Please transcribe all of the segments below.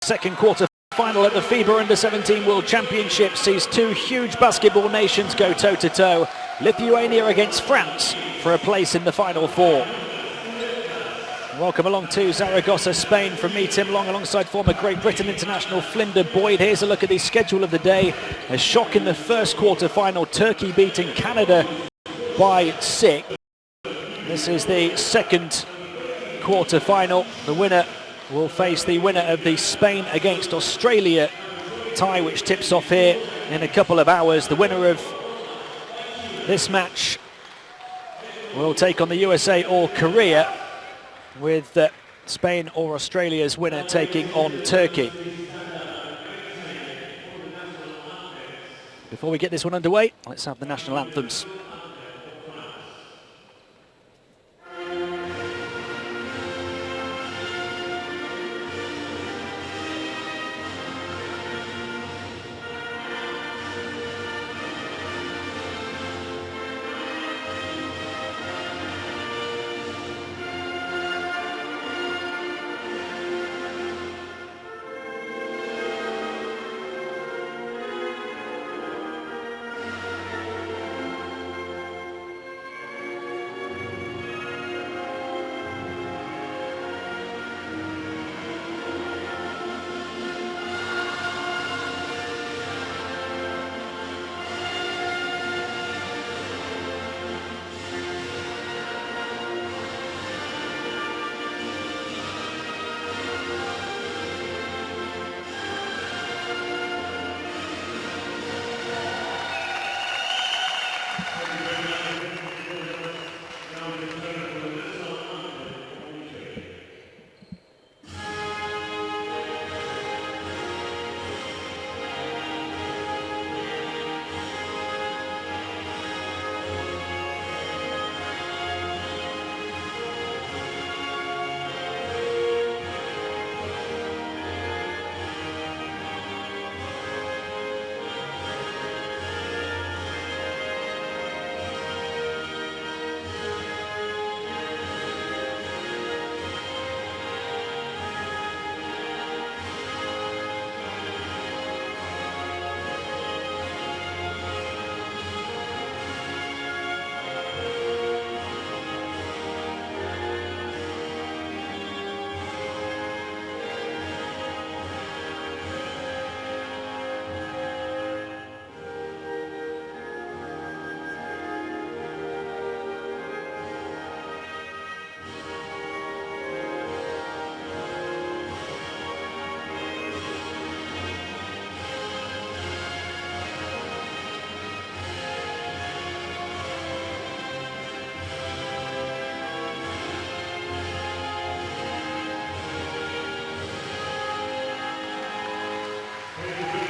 second quarter final at the FIBA U17 World Championship sees two huge basketball nations go toe-to-toe. Lithuania against France for a place in the Final Four. Welcome along to Zaragoza, Spain from me, Tim Long, alongside former Great Britain international Flinder Boyd. Here's a look at the schedule of the day. A shock in the first quarter final, Turkey beating Canada by 6. This is the second quarter final. The winner will face the winner of the Spain against Australia tie, which tips off here in a couple of hours. The winner of this match will take on the USA or Korea, with Spain or Australia's winner taking on Turkey. Before we get this one underway, let's have the national anthems.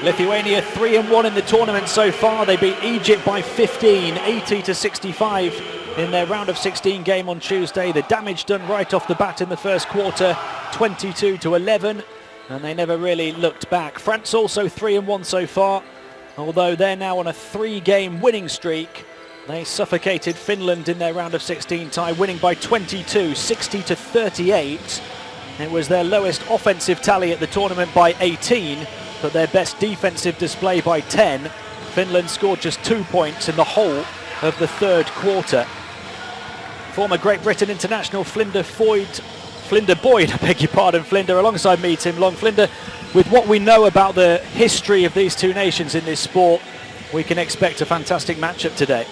Lithuania 3-1 in the tournament so far. They beat Egypt by 15, 80-65 in their round of 16 game on Tuesday. The damage done right off the bat in the first quarter, 22-11, and they never really looked back. France also 3-1 so far, although they're now on a 3-game winning streak. They suffocated Finland in their round of 16 tie, winning by 22, 60-38. It was their lowest offensive tally at the tournament by 18, but their best defensive display by 10. Finland scored just 2 points in the whole of the third quarter. Former Great Britain international Flinder Boyd, I beg your pardon, Flinder, alongside me, Tim Long. Flinder, with what we know about the history of these two nations in this sport, we can expect a fantastic matchup today.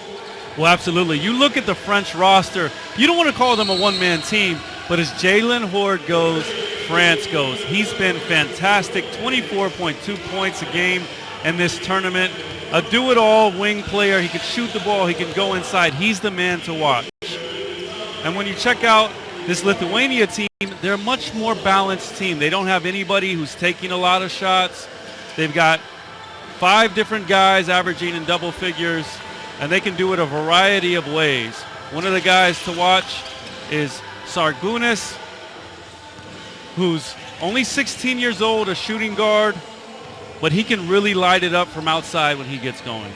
Well, absolutely. You look at the French roster, you don't want to call them a one-man team, but as Jalen Horde goes, France goes. He's been fantastic, 24.2 points a game in this tournament. A do-it-all wing player. He can shoot the ball. He can go inside. He's the man to watch. And when you check out this Lithuania team, they're a much more balanced team. They don't have anybody who's taking a lot of shots. They've got 5 different guys averaging in double figures, and they can do it a variety of ways. One of the guys to watch is Sargunis, who's only 16 years old, a shooting guard, but he can really light it up from outside when he gets going.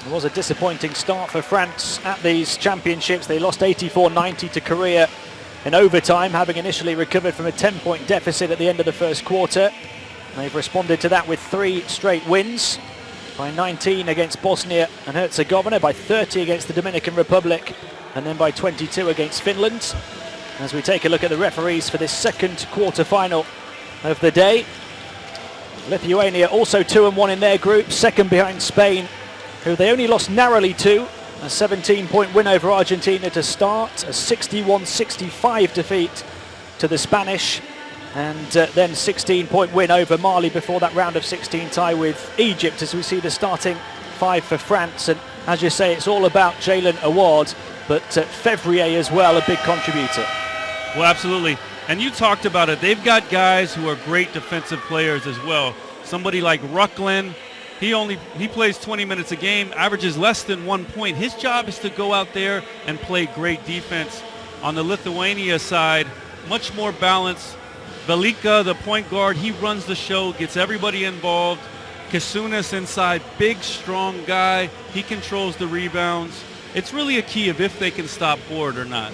It was a disappointing start for France at these championships. They lost 84-90 to Korea in overtime, having initially recovered from a 10-point deficit at the end of the first quarter. They've responded to that with 3 straight wins, by 19 against Bosnia and Herzegovina, by 30 against the Dominican Republic, and then by 22 against Finland. As we take a look at the referees for this second quarter-final of the day, Lithuania also 2-1 in their group, second behind Spain, who they only lost narrowly to. A 17-point win over Argentina to start, a 61-65 defeat to the Spanish, and then 16-point win over Mali before that round of 16 tie with Egypt, as we see the starting 5 for France. And as you say, it's all about Jalen Award, but Fevrier as well, a big contributor. Well, absolutely. And you talked about it. They've got guys who are great defensive players as well. Somebody like Rucklin, he plays 20 minutes a game, averages less than 1 point. His job is to go out there and play great defense. On the Lithuania side, much more balance. Velika, the point guard, he runs the show, gets everybody involved. Kasunas inside, big, strong guy. He controls the rebounds. It's really a key of if they can stop Ford or not.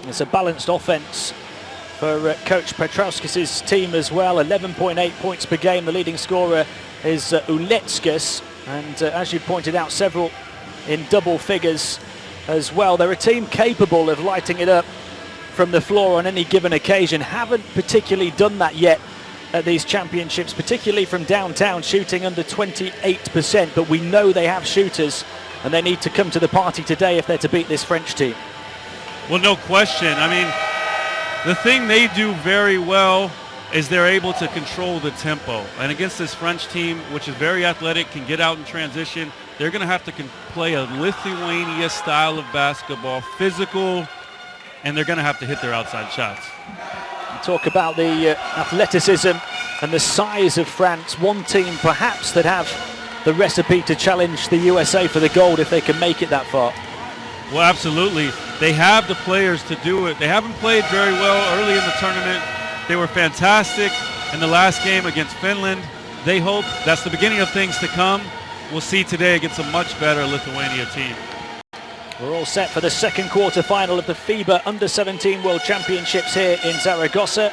It's a balanced offense for Coach Petrauskis' team as well. 11.8 points per game. The leading scorer is Uletskas, and as you pointed out, several in double figures as well. They're a team capable of lighting it up from the floor on any given occasion. Haven't particularly done that yet at these championships, particularly from downtown, shooting under 28%, but we know they have shooters, and they need to come to the party today if they're to beat this French team. Well, no question. I mean, the thing they do very well is they're able to control the tempo. And against this French team, which is very athletic, can get out in transition, they're going to have to play a Lithuania style of basketball, physical, and they're going to have to hit their outside shots. Talk about the athleticism and the size of France. One team perhaps that have the recipe to challenge the USA for the gold if they can make it that far. Well, absolutely. They have the players to do it. They haven't played very well early in the tournament. They were fantastic in the last game against Finland. They hope that's the beginning of things to come. We'll see today against a much better Lithuania team. We're all set for the second quarter final of the FIBA U17 World Championships here in Zaragoza.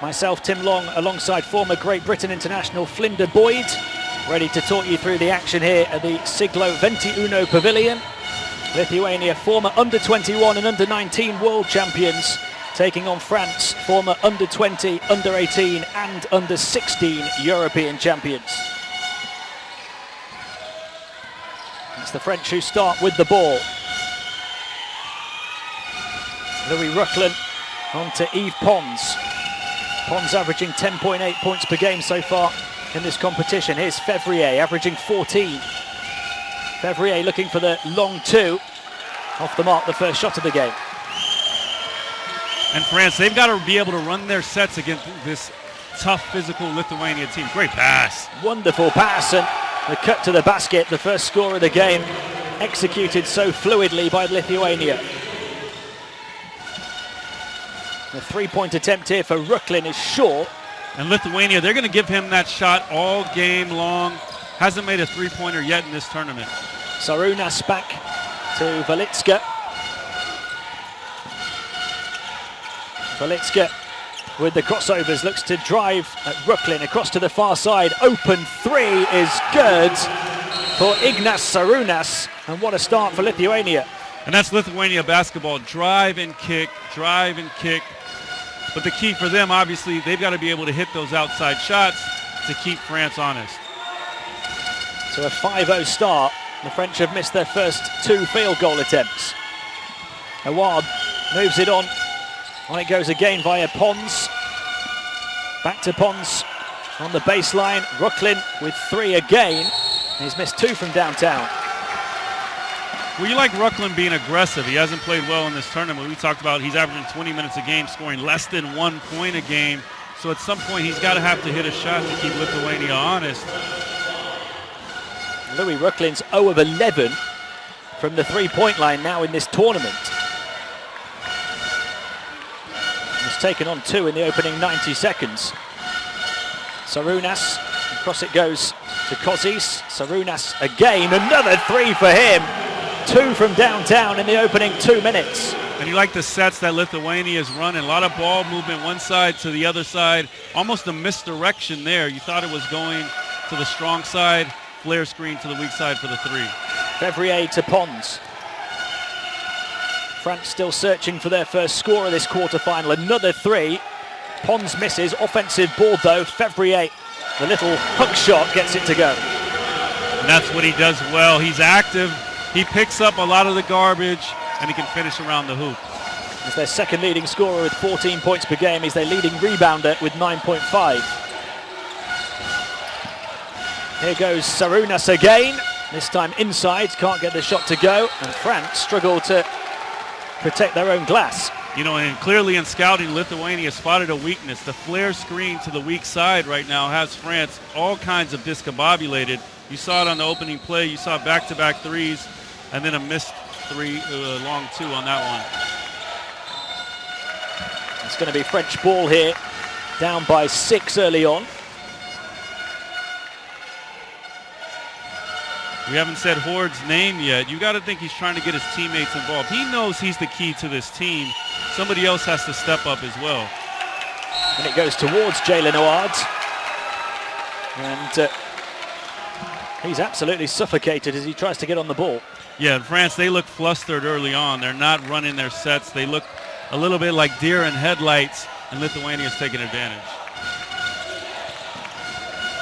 Myself, Tim Long, alongside former Great Britain international Flinda Boyd, ready to talk you through the action here at the Siglo XXI Pavilion. Lithuania, former under-21 and under-19 world champions, taking on France, former under-20, under-18 and under-16 European champions. It's the French who start with the ball. Louis Rucklin on to Yves Pons. Pons averaging 10.8 points per game so far in this competition. Here's Fevrier averaging 14. Fevrier looking for the long two. Off the mark, the first shot of the game. And France, they've got to be able to run their sets against this tough, physical Lithuania team. Great pass. Wonderful pass, and the cut to the basket, the first score of the game, executed so fluidly by Lithuania. The three-point attempt here for Rucklin is short. And Lithuania, they're going to give him that shot all game long. Hasn't made a three-pointer yet in this tournament. Sarunas back to Velitska. Velitska with the crossovers, looks to drive at Rucklin across to the far side. Open three is good for Ignas Sarunas, and what a start for Lithuania. And that's Lithuania basketball, drive and kick, drive and kick. But the key for them, obviously, they've got to be able to hit those outside shots to keep France honest. So a 5-0 start. The French have missed their first two field goal attempts. Awad moves it on. On it goes again via Pons. Back to Pons on the baseline. Rucklin with three again. He's missed two from downtown. Well, you like Rucklin being aggressive. He hasn't played well in this tournament. We talked about he's averaging 20 minutes a game, scoring less than 1 point a game. So at some point, he's got to have to hit a shot to keep Lithuania honest. Louis Rucklin's 0 of 11 from the three-point line now in this tournament. He's taken on two in the opening 90 seconds. Sarunas, across it goes to Kozis. Sarunas again, another three for him. Two from downtown in the opening 2 minutes. And you like the sets that Lithuania is running. A lot of ball movement one side to the other side. Almost a misdirection there. You thought it was going to the strong side. Flare screen to the weak side for the three. Fevrier to Pons. France still searching for their first score of this quarterfinal. Another three. Pons misses. Offensive board though. Fevrier, the little hook shot, gets it to go. And that's what he does well. He's active. He picks up a lot of the garbage, and he can finish around the hoop. He's their second leading scorer with 14 points per game. He's their leading rebounder with 9.5. Here goes Sarunas again. This time inside, can't get the shot to go. And France struggle to protect their own glass. You know, and clearly in scouting, Lithuania spotted a weakness. The flare screen to the weak side right now has France all kinds of discombobulated. You saw it on the opening play. You saw back-to-back threes, and then a missed three, long two on that one. It's going to be French ball here, down by 6 early on. We haven't said Hord's name yet. You got to think he's trying to get his teammates involved. He knows he's the key to this team. Somebody else has to step up as well. And it goes towards Jalen Howard. And he's absolutely suffocated as he tries to get on the ball. Yeah, in France, they look flustered early on. They're not running their sets. They look a little bit like deer in headlights, and Lithuania's taking advantage.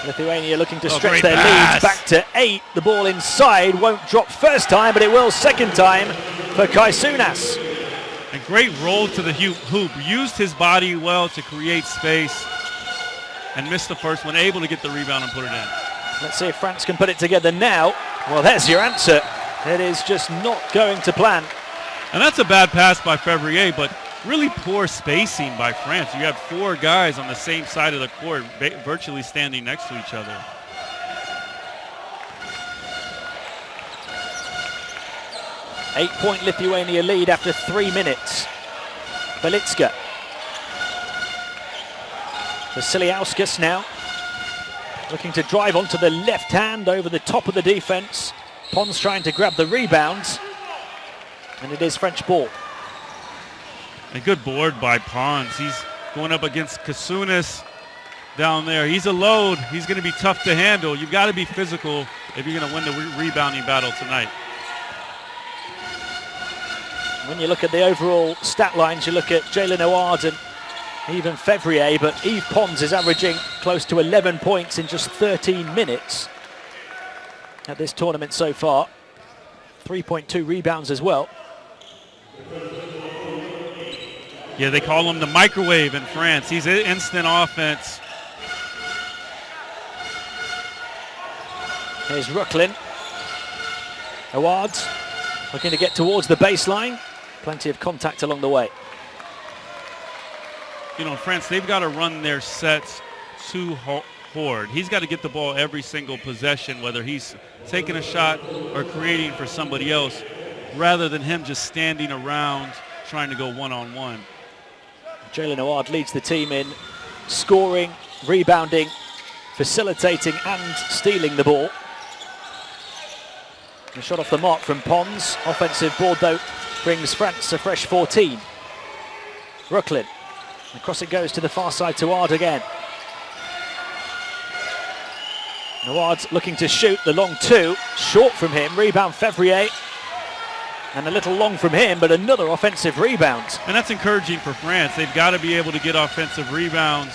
Lithuania looking to stretch their lead back to 8. The ball inside won't drop first time, but it will second time for Kaisunas. A great roll to the hoop. Used his body well to create space and missed the first one. Able to get the rebound and put it in. Let's see if France can put it together now. Well, there's your answer. It is just not going to plan. And that's a bad pass by Fevrier, but really poor spacing by France. You had 4 guys on the same side of the court, virtually standing next to each other. Eight-point Lithuania lead after 3 minutes. Belitska. Vasiliauskas now, looking to drive onto the left hand over the top of the defense. Pons trying to grab the rebounds, and it is French ball. A good board by Pons. He's going up against Kaisunas down there. He's a load. He's going to be tough to handle. You've got to be physical if you're going to win the rebounding battle tonight. When you look at the overall stat lines, you look at Jalen Howard and even Fevrier, but Yves Pons is averaging close to 11 points in just 13 minutes at this tournament so far. 3.2 rebounds as well. Yeah, they call him the microwave in France. He's an instant offense. Here's Rucklin. Howard looking to get towards the baseline. Plenty of contact along the way. You know, in France, they've got to run their sets to Horde. He's got to get the ball every single possession, whether he's taking a shot or creating for somebody else, rather than him just standing around trying to go one-on-one. Jalen Howard leads the team in scoring, rebounding, facilitating and stealing the ball. A shot off the mark from Pons. Offensive board though brings France a fresh 14. Rucklin. Across it goes to the far side to Howard again. Howard looking to shoot the long 2. Short from him. Rebound Fevrier. And a little long from him, but another offensive rebound. And that's encouraging for France. They've got to be able to get offensive rebounds.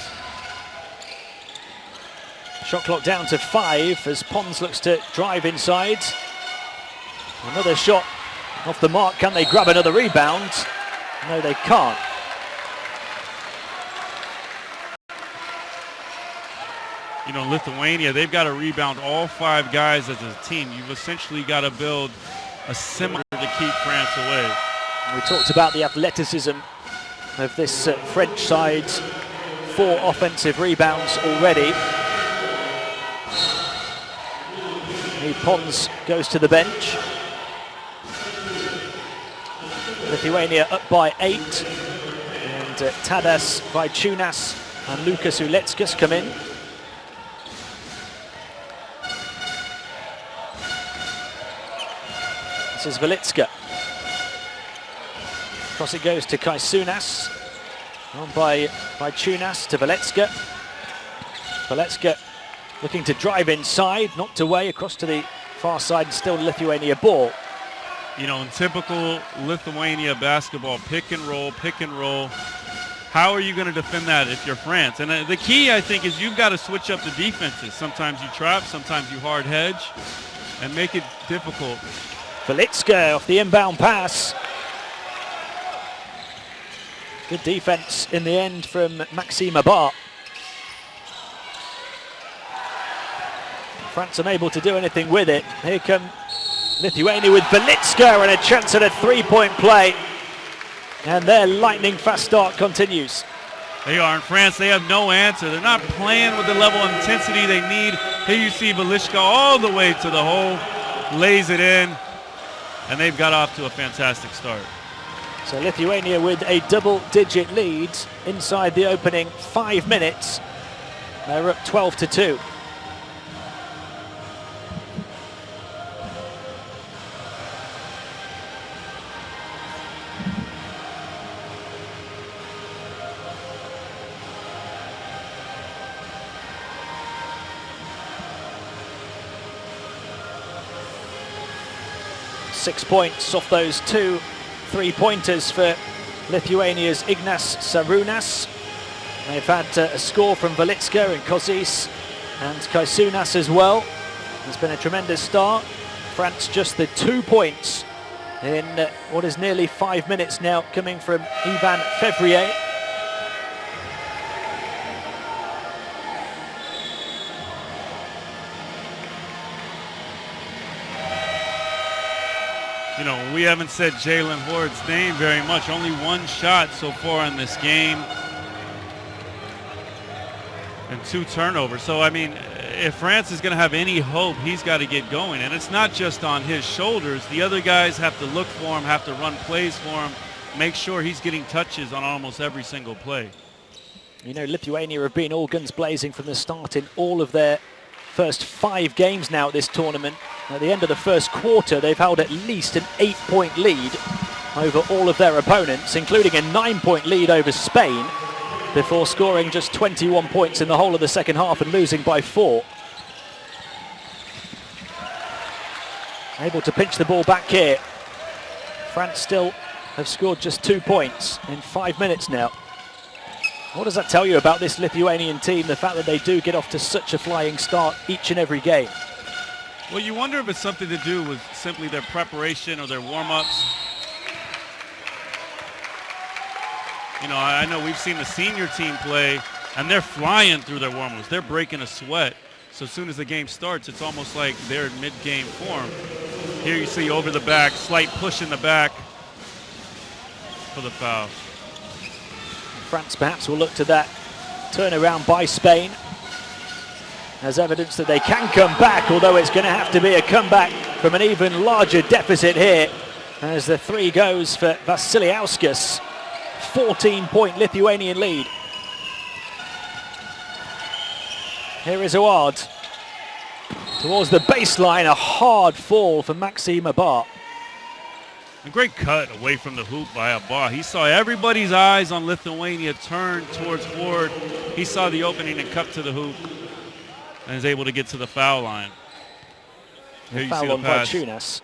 Shot clock down to 5 as Pons looks to drive inside. Another shot off the mark. Can they grab another rebound? No, they can't. You know, Lithuania, they've got to rebound all 5 guys as a team. You've essentially got to build a similar to keep France away. We talked about the athleticism of this French side's 4 offensive rebounds already. Pons goes to the bench. Lithuania up by 8. And Tadas Vaičiūnas and Lukas Uleckas come in. This is Belitska. Cross it goes to Kaisunas. On by Tunas to Valetska. Valetska looking to drive inside, knocked away across to the far side, and still Lithuania ball. You know, in typical Lithuania basketball, pick and roll. How are you going to defend that if you're France? And the key, I think, is you've got to switch up the defenses. Sometimes you trap, sometimes you hard hedge, and make it difficult. Valetska off the inbound pass. Good defense in the end from Maxime Abart. France unable to do anything with it. Here come Lithuania with Valetska and a chance at a three-point play. And their lightning fast start continues. They are in France. They have no answer. They're not playing with the level of intensity they need. Here you see Valetska all the way to the hole, lays it in, and they've got off to a fantastic start. So Lithuania with a double-digit lead inside the opening 5 minutes. They're up 12-2. Six points off those 2 3-pointers for Lithuania's Ignas Sarunas. They've had a score from Valetska and Kozis and Kaisunas as well. It's been a tremendous start. France just the 2 points in what is nearly 5 minutes now, coming from Ivan Fevrier. You know, we haven't said Jalen Hord's name very much. Only 1 shot so far in this game and 2 turnovers. So, I mean, if France is going to have any hope, he's got to get going. And it's not just on his shoulders. The other guys have to look for him, have to run plays for him, make sure he's getting touches on almost every single play. You know, Lithuania have been all guns blazing from the start in all of their first 5 games now at this tournament. At the end of the first quarter, they've held at least an 8-point lead over all of their opponents, including a 9-point lead over Spain, before scoring just 21 points in the whole of the second half and losing by 4. Able to pinch the ball back here. France still have scored just 2 points in 5 minutes now. What does that tell you about this Lithuanian team, the fact that they do get off to such a flying start each and every game? Well, you wonder if it's something to do with simply their preparation or their warm-ups. You know, I know we've seen the senior team play, and they're flying through their warm-ups. They're breaking a sweat. So as soon as the game starts, it's almost like they're in mid-game form. Here you see over the back, slight push in the back for the foul. France perhaps will look to that turnaround by Spain as evidence that they can come back, although it's going to have to be a comeback from an even larger deficit here as the 3 goes for Vasiliauskas. 14-point Lithuanian lead. Here is Ouard towards the baseline, a hard fall for Maxime Abart. A great cut away from the hoop by Abart. He saw everybody's eyes on Lithuania turn towards Hord. He saw the opening and cut to the hoop and is able to get to the foul line. Here you see the pass. Tunas.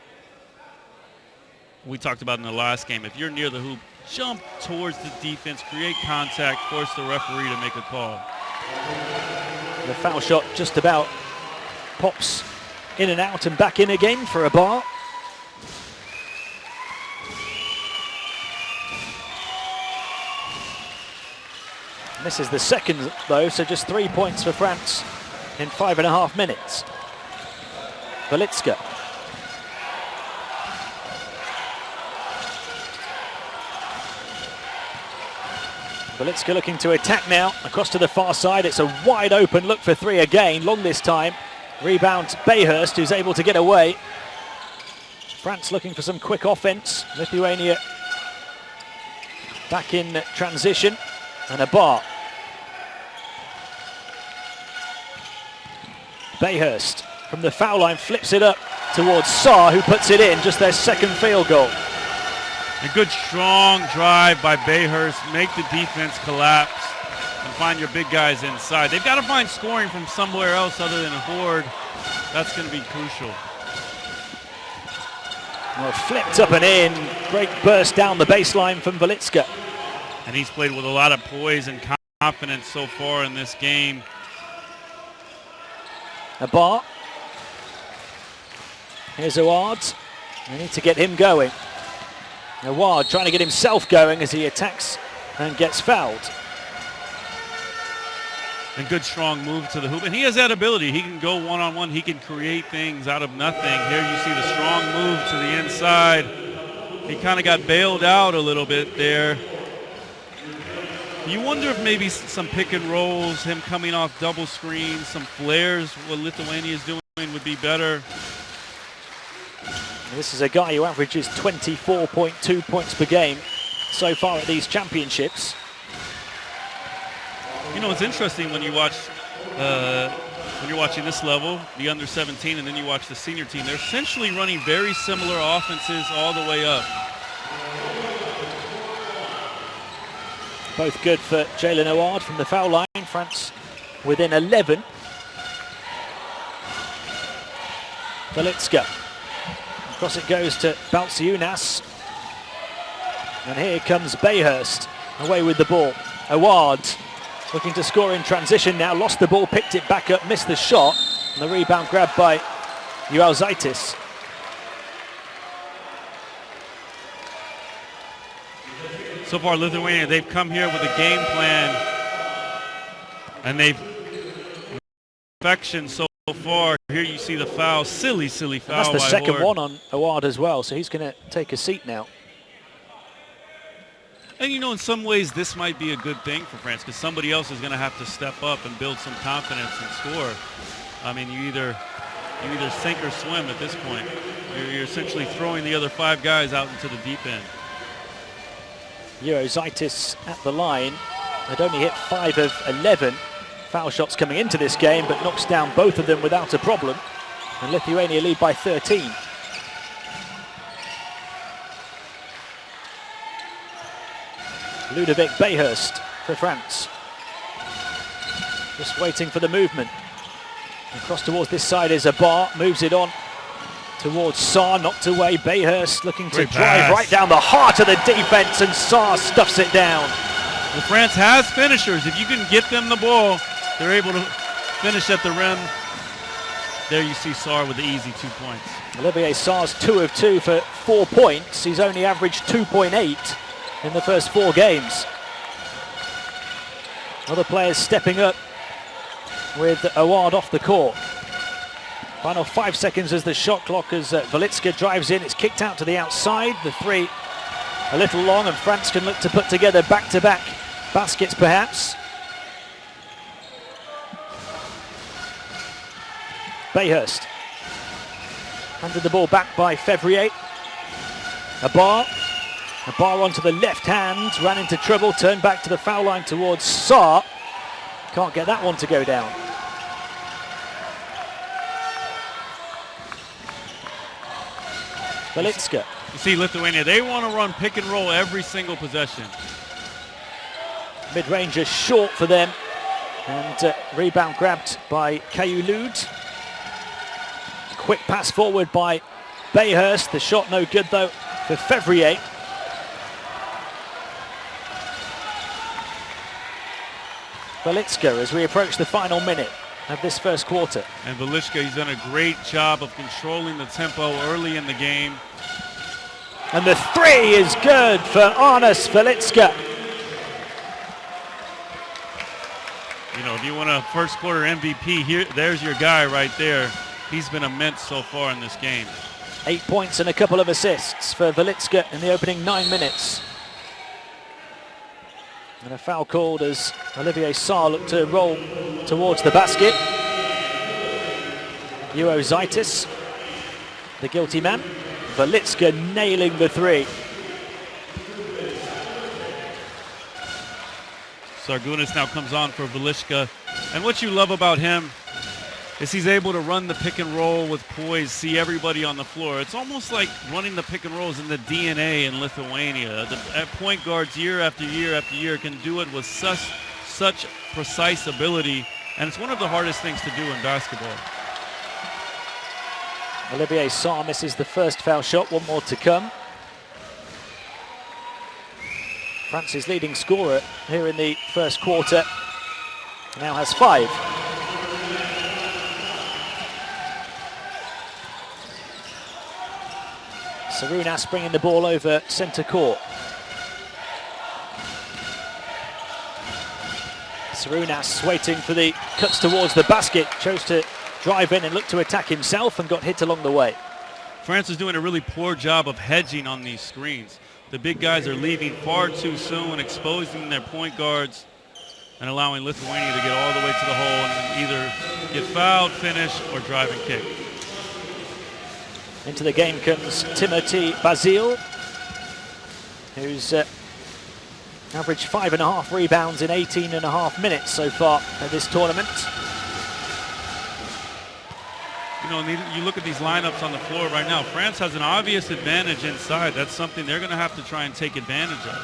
We talked about in the last game, if you're near the hoop, jump towards the defense, create contact, force the referee to make a call. The foul shot just about pops in and out and back in again for Abart. This is the second though, so just 3 points for France in 5.5 minutes. Valetska. Valetska looking to attack now, across to the far side. It's a wide open look for 3 again, long this time. Rebound Bayhurst, who's able to get away. France looking for some quick offense. Lithuania back in transition. And Abart. Bayhurst from the foul line flips it up towards Saar, who puts it in, just their second field goal. A good strong drive by Bayhurst. Make the defense collapse and find your big guys inside. They've got to find scoring from somewhere else other than Horde. That's going to be crucial. Well, flipped up and in. Great burst down the baseline from Velitska. And he's played with a lot of poise and confidence so far in this game. Abar. Here's Awad. They need to get him going. Awad trying to get himself going as he attacks and gets fouled. And good strong move to the hoop. And he has that ability. He can go one-on-one. He can create things out of nothing. Here you see the strong move to the inside. He kind of got bailed out a little bit there. You wonder if maybe some pick and rolls, him coming off double screens, some flares, what Lithuania is doing would be better. This is a guy who averages 24.2 points per game so far at these championships. You know, it's interesting when you watch, when you're watching this level, the under 17, and then you watch the senior team. They're essentially running very similar offenses all the way up. Both good for Jalen Awad from the foul line. France within 11. Velitska. Across it goes to Balciunas. And here comes Bayhurst away with the ball. Awad looking to score in transition now. Lost the ball, picked it back up, missed the shot. And the rebound grabbed by Ualzaitis. So far, Lithuania, they've come here with a game plan, and they've perfection so far. Here you see the foul, silly foul. And that's the second Horde. one on Awad as well, so he's going to take a seat now. And you know, in some ways, this might be a good thing for France because somebody else is going to have to step up and build some confidence and score. I mean, you either sink or swim at this point. You're essentially throwing the other 5 guys out into the deep end. Ualzaitis at the line had only hit 5 of 11 foul shots coming into this game, but knocks down both of them without a problem. And Lithuania lead by 13. Ludovic Bayhurst for France. Just waiting for the movement. Across towards this side is Abar, moves it on towards Saar, knocked away. Bayhurst looking to drive right down the heart of the defense, and Saar stuffs it down. Well, France has finishers. If you can get them the ball, they're able to finish at the rim. There you see Saar with the easy 2 points. Olivier Saar's 2 of 2 for 4 points. He's only averaged 2.8 in the first 4 games. Other players stepping up with Awad off the court. Final 5 seconds as the shot clock as Velitska drives in. It's kicked out to the outside. The 3 a little long, and France can look to put together back-to-back baskets perhaps. Bayhurst handed the ball back by Fevrier. Abar onto the left hand, ran into trouble, turned back to the foul line towards Saar. Can't get that one to go down. Velitska. You see Lithuania, they want to run pick and roll every single possession. Mid-ranger short for them, and rebound grabbed by Kayulud. Quick pass forward by Bayhurst. The shot no good though for Fevrier. Velitska as we approach the final minute of this first quarter. And Velitska, he's done a great job of controlling the tempo early in the game. And the 3 is good for Arnas Velitska. You know, if you want a first quarter MVP, here, there's your guy right there. He's been immense so far in this game. 8 points and a couple of assists for Velitska in the opening 9 minutes. And a foul called as Olivier Saar looked to roll towards the basket. Ualzaitis, the guilty man. Velitska nailing the 3. Sargunas now comes on for Velitska. And what you love about him, is he's able to run the pick and roll with poise, see everybody on the floor. It's almost like running the pick and rolls in the DNA in Lithuania. The point guards year after year after year can do it with such precise ability, and it's one of the hardest things to do in basketball. Olivier Sarr misses the first foul shot, one more to come. France's leading scorer here in the first quarter now has 5. Sarunas bringing the ball over centre court. Sarunas waiting for the cuts towards the basket, chose to drive in and look to attack himself and got hit along the way. France is doing a really poor job of hedging on these screens. The big guys are leaving far too soon, exposing their point guards and allowing Lithuania to get all the way to the hole and either get fouled, finish, or drive and kick. Into the game comes Timothy Basile, who's averaged 5.5 rebounds in 18.5 minutes so far at this tournament. You know, you look at these lineups on the floor right now. France has an obvious advantage inside. That's something they're going to have to try and take advantage of.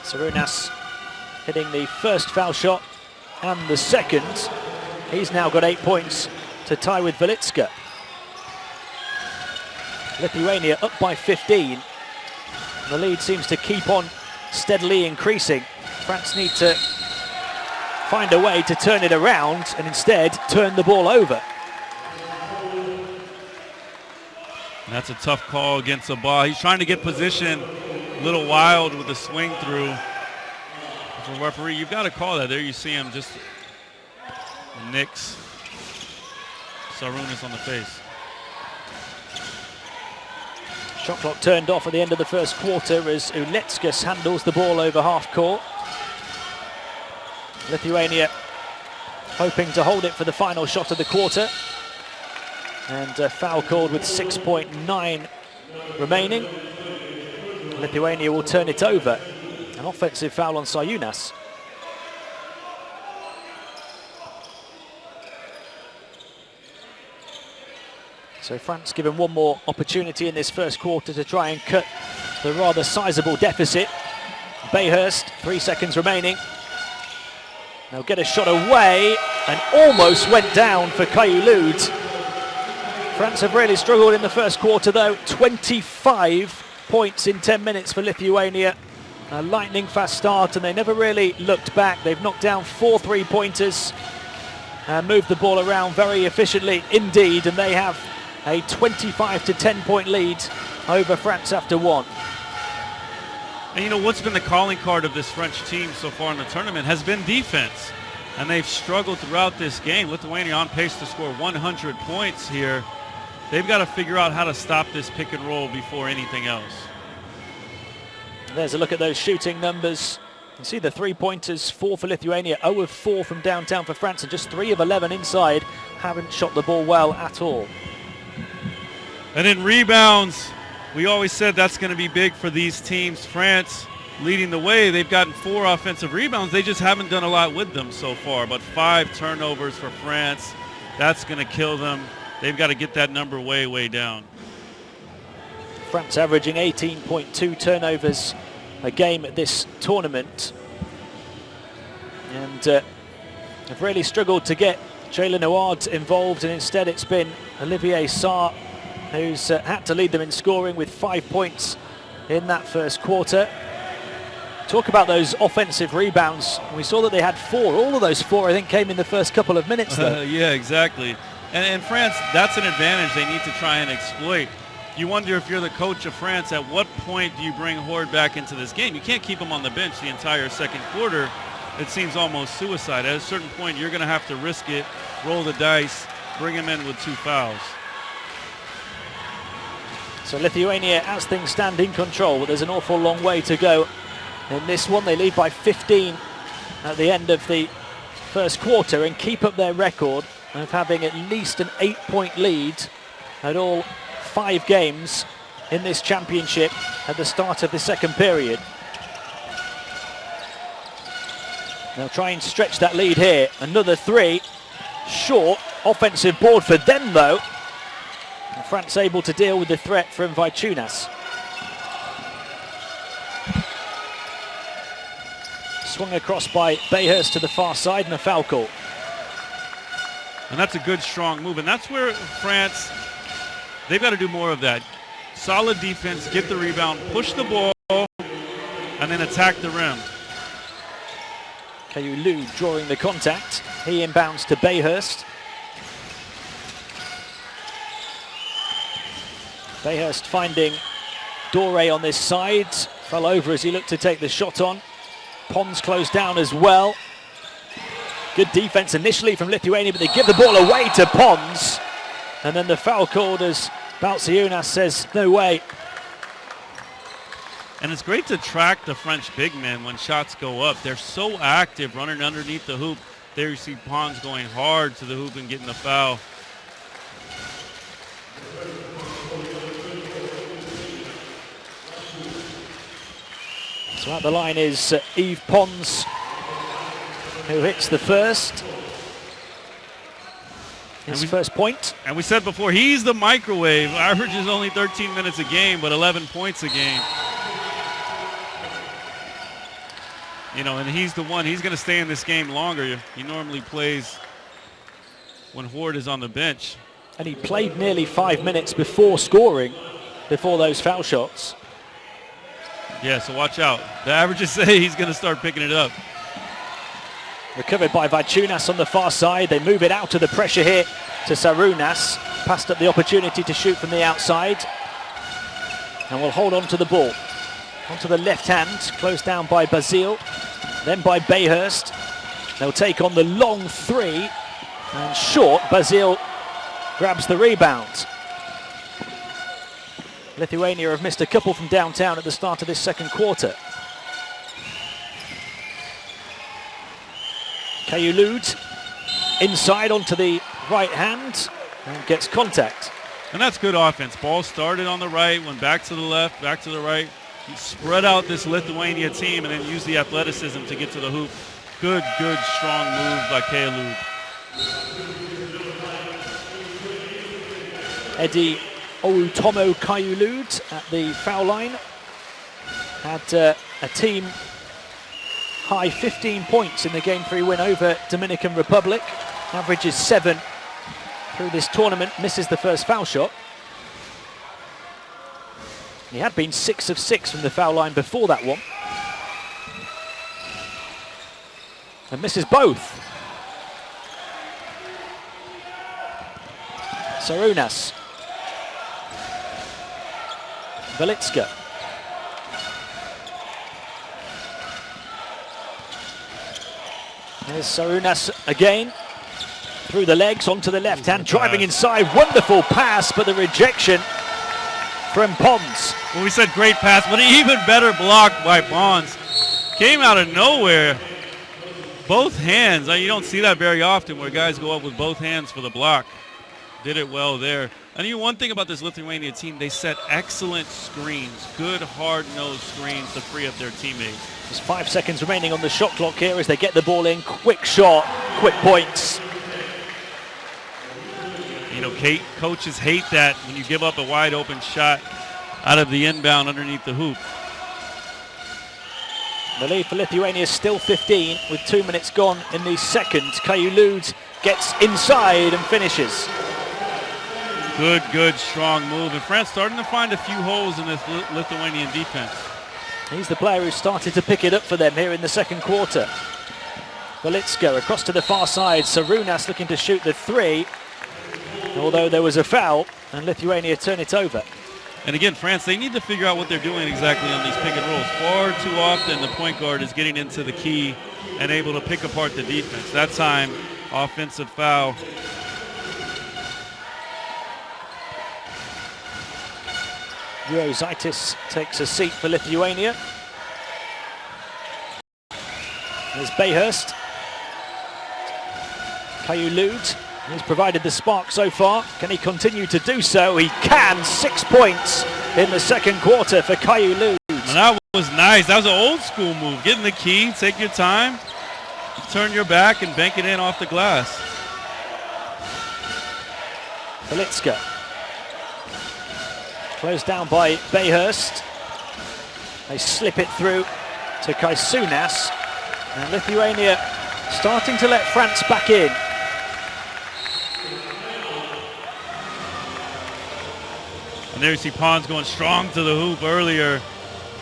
Sarunas hitting the first foul shot and the second. He's now got 8 points to tie with Velitska. Lithuania up by 15. The lead seems to keep on steadily increasing. France need to find a way to turn it around and instead turn the ball over. And that's a tough call against Sabah. He's trying to get position, a little wild with the swing through. For referee, you've got to call that. There you see him just nicks Sarunas on the face. Shot clock turned off at the end of the first quarter as Uletskas handles the ball over half court. Lithuania hoping to hold it for the final shot of the quarter. And a foul called with 6.9 remaining. Lithuania will turn it over. An offensive foul on Sarunas. So France given one more opportunity in this first quarter to try and cut the rather sizable deficit. Bayhurst, 3 seconds remaining. They'll get a shot away and almost went down for Kayulud. France have really struggled in the first quarter though. 25 points in 10 minutes for Lithuania. A lightning fast start and they never really looked back. They've knocked down 4 3-pointers and moved the ball around very efficiently indeed, and they have a 25 to 10 point lead over France after 1. And you know what's been the calling card of this French team so far in the tournament has been defense. And they've struggled throughout this game. Lithuania on pace to score 100 points here. They've got to figure out how to stop this pick and roll before anything else. There's a look at those shooting numbers. You can see the 3-pointers, 4 for Lithuania, 0 of 4 from downtown for France, and just 3 of 11 inside. Haven't shot the ball well at all. And in rebounds, we always said that's going to be big for these teams. France leading the way. They've gotten 4 offensive rebounds. They just haven't done a lot with them so far. But 5 turnovers for France. That's going to kill them. They've got to get that number way, way down. France averaging 18.2 turnovers a game at this tournament. And have really struggled to get Jalen Howard involved, and instead it's been Olivier Sarr who's had to lead them in scoring with 5 points in that first quarter. Talk about those offensive rebounds. We saw that they had 4. All of those 4, I think, came in the first couple of minutes, though. Yeah, exactly. And France, that's an advantage they need to try and exploit. You wonder if you're the coach of France, at what point do you bring Horde back into this game? You can't keep him on the bench the entire second quarter. It seems almost suicide. At a certain point, you're going to have to risk it, roll the dice, bring him in with 2 fouls. So Lithuania, as things stand, in control, but there's an awful long way to go in this one. They lead by 15 at the end of the first quarter and keep up their record of having at least an 8-point lead at all 5 games in this championship at the start of the second period. They'll try and stretch that lead here. Another 3. short offensive board for them though. And France able to deal with the threat from Vaitunas. Swung across by Bayhurst to the far side and a foul call. And that's a good, strong move. And that's where France, they've got to do more of that. Solid defense, get the rebound, push the ball, and then attack the rim. Kayulu drawing the contact. He inbounds to Bayhurst. Bayhurst finding Doré on this side. Fell over as he looked to take the shot on. Pons closed down as well. Good defense initially from Lithuania, but they give the ball away to Pons. And then the foul called as Balciunas says, no way. And it's great to track the French big men when shots go up. They're so active running underneath the hoop. There you see Pons going hard to the hoop and getting the foul. So at the line is Yves Pons, who hits the first. His first point. And we said before, he's the microwave. Averages only 13 minutes a game, but 11 points a game. You know, and he's the one, he's going to stay in this game longer. He normally plays when Horde is on the bench. And he played nearly 5 minutes before scoring, before those foul shots. Yeah, so watch out. The averages say he's going to start picking it up. Recovered by Vaitunas on the far side. They move it out to the pressure hit to Sarunas. Passed up the opportunity to shoot from the outside. And will hold on to the ball. Onto the left hand, closed down by Basile. Then by Bayhurst. They'll take on the long three. And short, Basile grabs the rebound. Lithuania have missed a couple from downtown at the start of this second quarter. Kayulud inside onto the right hand and gets contact. And that's good offense. Ball started on the right, went back to the left, back to the right. He spread out this Lithuania team and then used the athleticism to get to the hoop. Good, strong move by Kayulud. Eddie Outomo Kayulud at the foul line had a team high 15 points in the Game 3 win over Dominican Republic. Averages 7 through this tournament, misses the first foul shot. He had been 6 of 6 from the foul line before that one. And misses both. Sarunas. Velitska. There's Sarunas again. Through the legs, onto the left hand, driving inside. Wonderful pass, but the rejection from Pons. Well, we said great pass, but an even better block by Pons. Came out of nowhere. Both hands. You don't see that very often where guys go up with both hands for the block. Did it well there. I mean, one thing about this Lithuania team, they set excellent screens, good hard-nosed screens to free up their teammates. There's 5 seconds remaining on the shot clock here as they get the ball in. Quick shot, quick points. You know, coaches hate that when you give up a wide open shot out of the inbound underneath the hoop. The lead for Lithuania is still 15 with 2 minutes gone in the second. Kayulud gets inside and finishes. Good, strong move. And France starting to find a few holes in this Lithuanian defense. He's the player who started to pick it up for them here in the second quarter. Velitska across to the far side. Sarunas looking to shoot the three. Although there was a foul, and Lithuania turn it over. And again, France, they need to figure out what they're doing exactly on these pick and rolls. Far too often, the point guard is getting into the key and able to pick apart the defense. That time, offensive foul. Zaitis takes a seat for Lithuania. There's Bayhurst. Kayulud. He's provided the spark so far. Can he continue to do so? He can. 6 points in the second quarter for Kayulud. And that was nice. That was an old school move. Get in the key, take your time, turn your back, and bank it in off the glass. Belitska. Closed down by Bayhurst. They slip it through to Kaisunas. And Lithuania starting to let France back in. And there you see Pons going strong to the hoop earlier.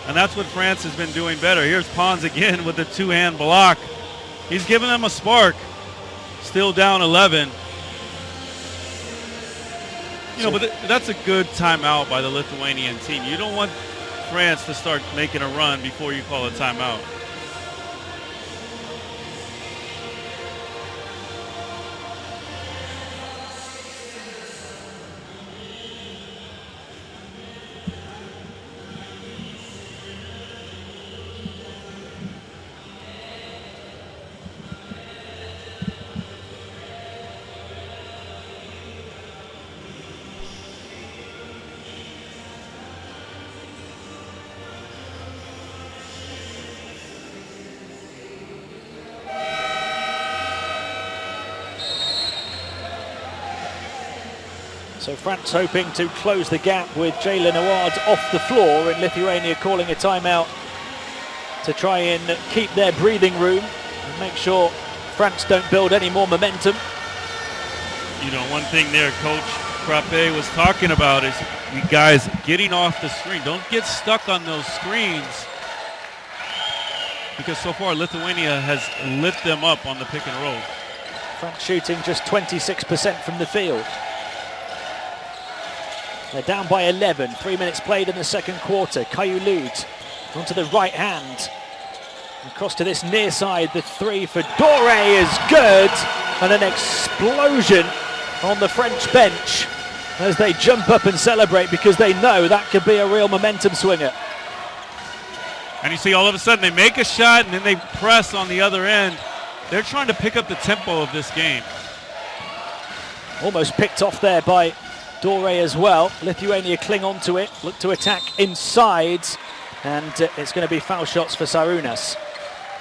And that's what France has been doing better. Here's Pons again with the two-hand block. He's giving them a spark. Still down 11. You know, but that's a good timeout by the Lithuanian team. You don't want France to start making a run before you call a timeout. So France hoping to close the gap with Jalen Howard off the floor, and Lithuania calling a timeout to try and keep their breathing room and make sure France don't build any more momentum. You know, one thing there Coach Frappe was talking about is you guys getting off the screen. Don't get stuck on those screens, because so far Lithuania has lit them up on the pick and roll. France shooting just 26% from the field. They're down by 11, 3 minutes played in the second quarter. Caillou Lud onto the right hand. Across to this near side, the three for Doré is good. And an explosion on the French bench as they jump up and celebrate, because they know that could be a real momentum swinger. And you see all of a sudden they make a shot and then they press on the other end. They're trying to pick up the tempo of this game. Almost picked off there by Doré as well. Lithuania cling on to it, look to attack inside, and it's going to be foul shots for Sarunas.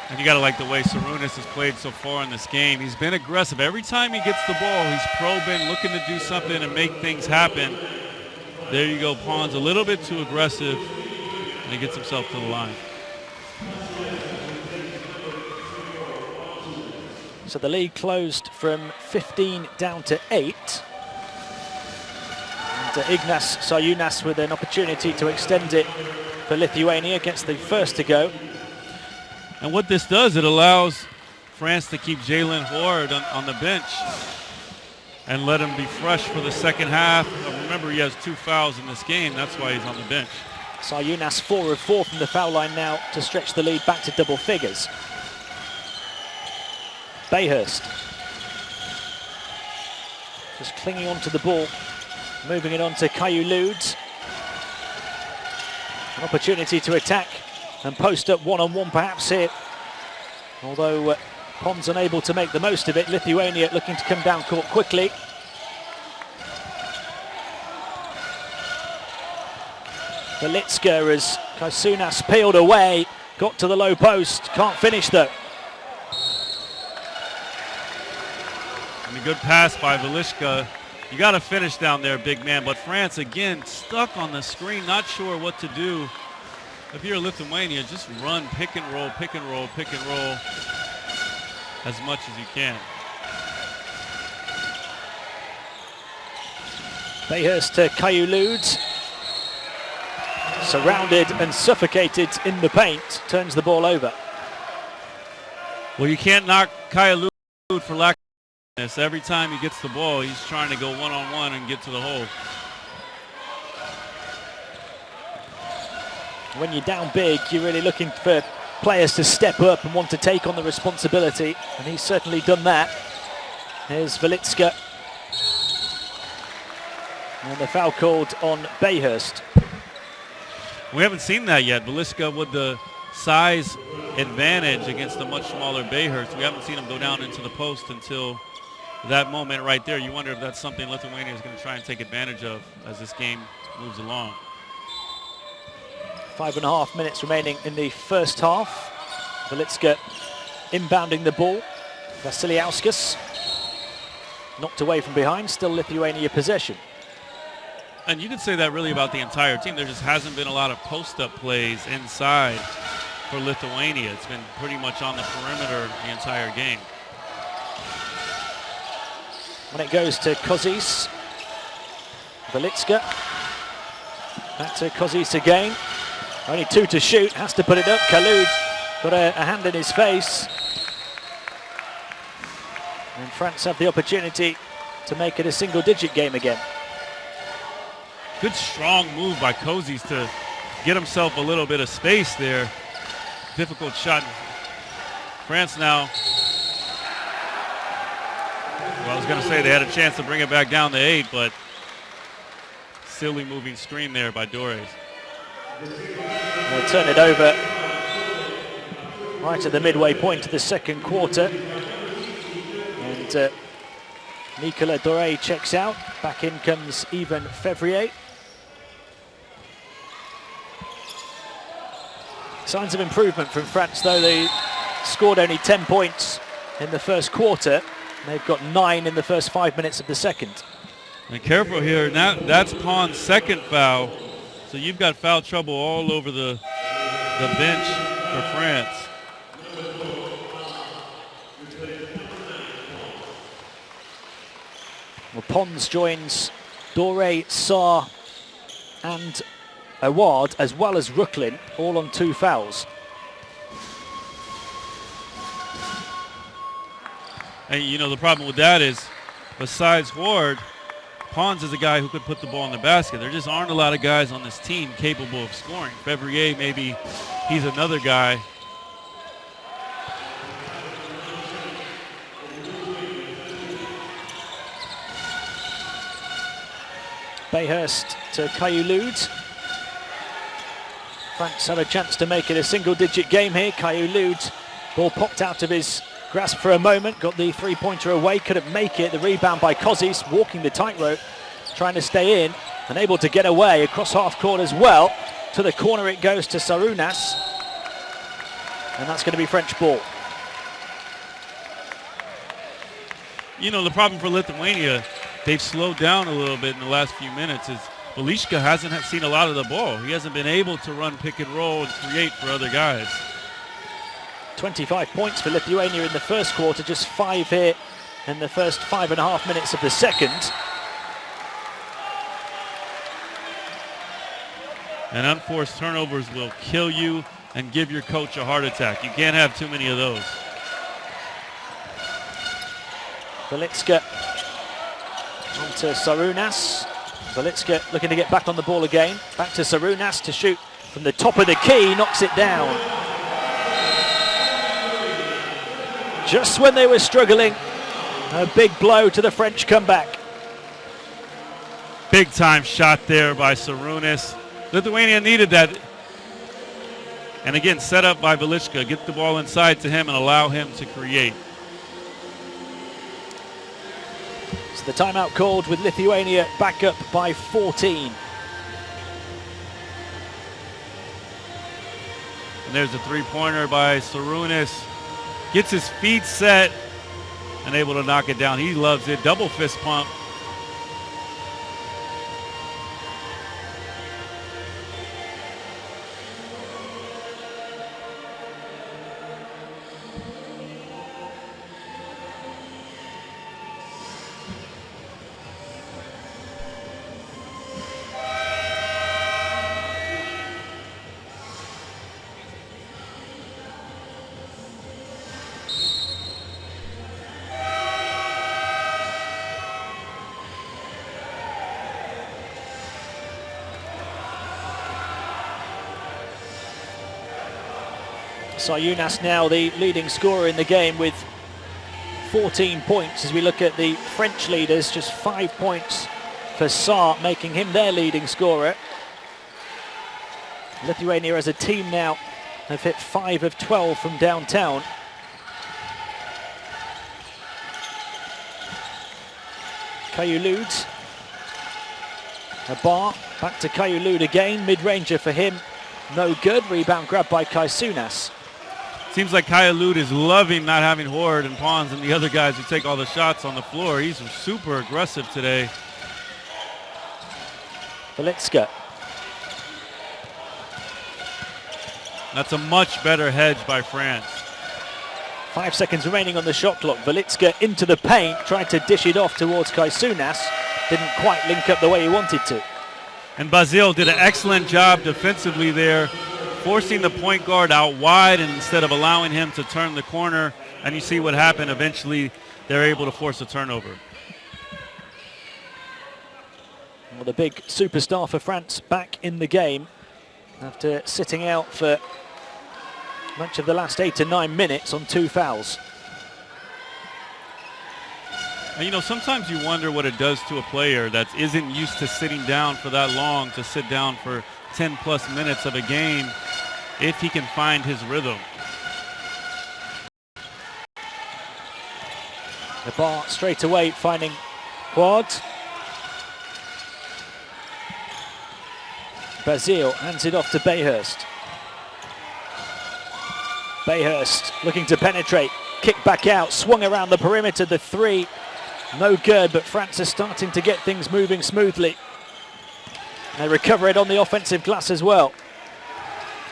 And you got to like the way Sarunas has played so far in this game. He's been aggressive. Every time he gets the ball, he's probing, looking to do something and make things happen. There you go, Pons a little bit too aggressive, and he gets himself to the line. So the lead closed from 15 down to 8. Ignas Sarunas with an opportunity to extend it for Lithuania, gets the first to go. And what this does, it allows France to keep Jalen Howard on the bench and let him be fresh for the second half. Remember, he has 2 fouls in this game. That's why he's on the bench. Sarunas 4 of 4 from the foul line now to stretch the lead back to double figures. Bayhurst just clinging onto the ball. Moving it on to Caillou Lud. An opportunity to attack and post up one-on-one perhaps here. Although Pons unable to make the most of it. Lithuania looking to come down court quickly. Belitska as Kaisunas peeled away. Got to the low post. Can't finish though. And a good pass by Belitska. You got to finish down there, big man. But France, again, stuck on the screen, not sure what to do. If you're Lithuania, just run pick and roll, pick and roll, pick and roll as much as you can. Bayhurst to Caillou Lud. Surrounded and suffocated in the paint. Turns the ball over. Well, you can't knock Caillou Lud for lack of this. Every time he gets the ball, he's trying to go one-on-one and get to the hole. When you're down big, you're really looking for players to step up and want to take on the responsibility, and he's certainly done that. Here's Belitska. And the foul called on Bayhurst. We haven't seen that yet. Belitska with the size advantage against a much smaller Bayhurst. We haven't seen him go down into the post until that moment right there. You wonder if that's something Lithuania is going to try and take advantage of as this game moves along. 5.5 minutes remaining in the first half. Belitska inbounding the ball. Vasiliauskas. knocked away from behind, still Lithuania possession. And you could say that really about the entire team. There just hasn't been a lot of post-up plays inside for Lithuania. It's been pretty much on the perimeter the entire game. When it goes to Kozis, Velitska, back to Kozis again. Only 2 to shoot, has to put it up. Kalud got a hand in his face. And France have the opportunity to make it a single-digit game again. Good strong move by Kozis to get himself a little bit of space there. Difficult shot. France now. Well, I was going to say they had a chance to bring it back down to 8, but silly moving screen there by Dores. They'll turn it over right at the midway point of the second quarter. And Nicolas Dore checks out. Back in comes Yvan Fevrier. Signs of improvement from France, though. They scored only 10 points in the first quarter. They've got 9 in the first 5 minutes of the second. And careful here. Now that's Pon's second foul. So you've got foul trouble all over the bench for France. Well, Pons joins Dore, Sarr and Awad, as well as Rooklin, all on 2 fouls. And you know the problem with that is, besides Ward, Pons is a guy who could put the ball in the basket. There just aren't a lot of guys on this team capable of scoring. Fevrier, maybe he's another guy. Bayhurst to Kayulud. France have a chance to make it a single-digit game here. Kayulud, ball popped out of his grasp for a moment, got the three-pointer away, couldn't make it. The rebound by Kozis, walking the tightrope, trying to stay in, and able to get away across half court as well. To the corner it goes to Sarunas, and that's going to be French ball. You know, the problem for Lithuania, they've slowed down a little bit in the last few minutes, is Velitska hasn't seen a lot of the ball. He hasn't been able to run pick and roll and create for other guys. 25 points for Lithuania in the first quarter, just 5 here in the first 5.5 minutes of the second. And unforced turnovers will kill you and give your coach a heart attack. You can't have too many of those. Velitska onto Sarunas. Velitska looking to get back on the ball again. Back to Sarunas to shoot from the top of the key, knocks it down. Just when they were struggling, a big blow to the French comeback. Big time shot there by Sarunas. Lithuania needed that. And again, set up by Velitska. Get the ball inside to him and allow him to create. So the timeout called with Lithuania back up by 14. And there's a three-pointer by Sarunas. Gets his feet set and able to knock it down. He loves it. Double fist pump. Sarunas now the leading scorer in the game with 14 points. As we look at the French leaders, just 5 points for Sarr, making him their leading scorer. Lithuania as a team now have hit 5 of 12 from downtown. Kayulud, a bar, back to Kayulud again, mid-ranger for him, no good. Rebound grabbed by Kaisunas. Seems like Kaya Lute is loving not having Horde and Pons and the other guys who take all the shots on the floor. He's super aggressive today. Velitska. That's a much better hedge by France. 5 seconds remaining on the shot clock. Velitska into the paint, tried to dish it off towards Kaisunas. Didn't quite link up the way he wanted to. And Basile did an excellent job defensively there, forcing the point guard out wide and instead of allowing him to turn the corner. And you see what happened. Eventually, they're able to force a turnover. Well, the big superstar for France back in the game after sitting out for much of the last 8 to 9 minutes on 2 fouls. And you know, sometimes you wonder what it does to a player that isn't used to sitting down for that long, to sit down for 10 plus minutes of a game, if he can find his rhythm. The bar straight away finding Quad. Basile hands it off to Bayhurst. Bayhurst looking to penetrate, kick back out, swung around the perimeter, the three, no good, but France is starting to get things moving smoothly. They recover it on the offensive glass as well.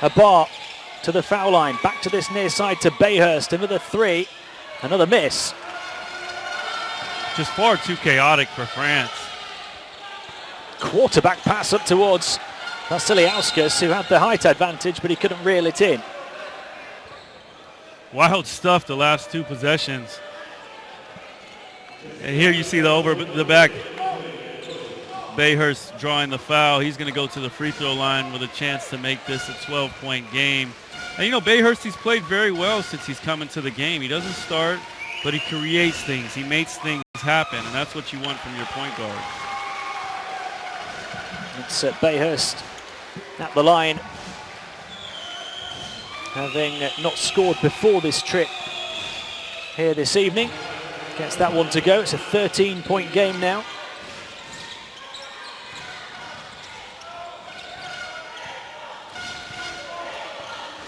Abar to the foul line, back to this near side to Bayhurst, another three, another miss. Just far too chaotic for France. Quarterback pass up towards Vasiliauskas, who had the height advantage, but he couldn't reel it in. Wild stuff the last 2 possessions. And here you see the over the back. Bayhurst drawing the foul. He's going to go to the free throw line with a chance to make this a 12-point game. And you know, Bayhurst, he's played very well since he's come into the game. He doesn't start, but he creates things. He makes things happen, and that's what you want from your point guard. It's Bayhurst at the line, having not scored before this trip here this evening. Gets that one to go. It's a 13-point game now.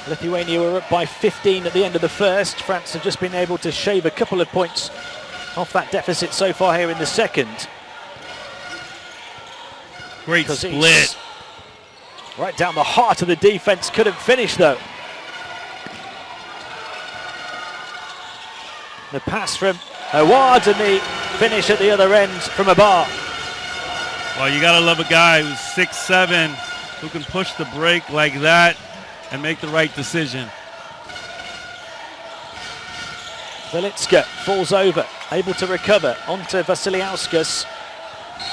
Lithuania were up by 15 at the end of the first. France have just been able to shave a couple of points off that deficit so far here in the second. Great split. Right down the heart of the defense, couldn't finish though. The pass from Awad and the finish at the other end from Abar. Well, you gotta love a guy who's 6'7", who can push the break like that and make the right decision. Velitska falls over, able to recover onto Vasiliauskas.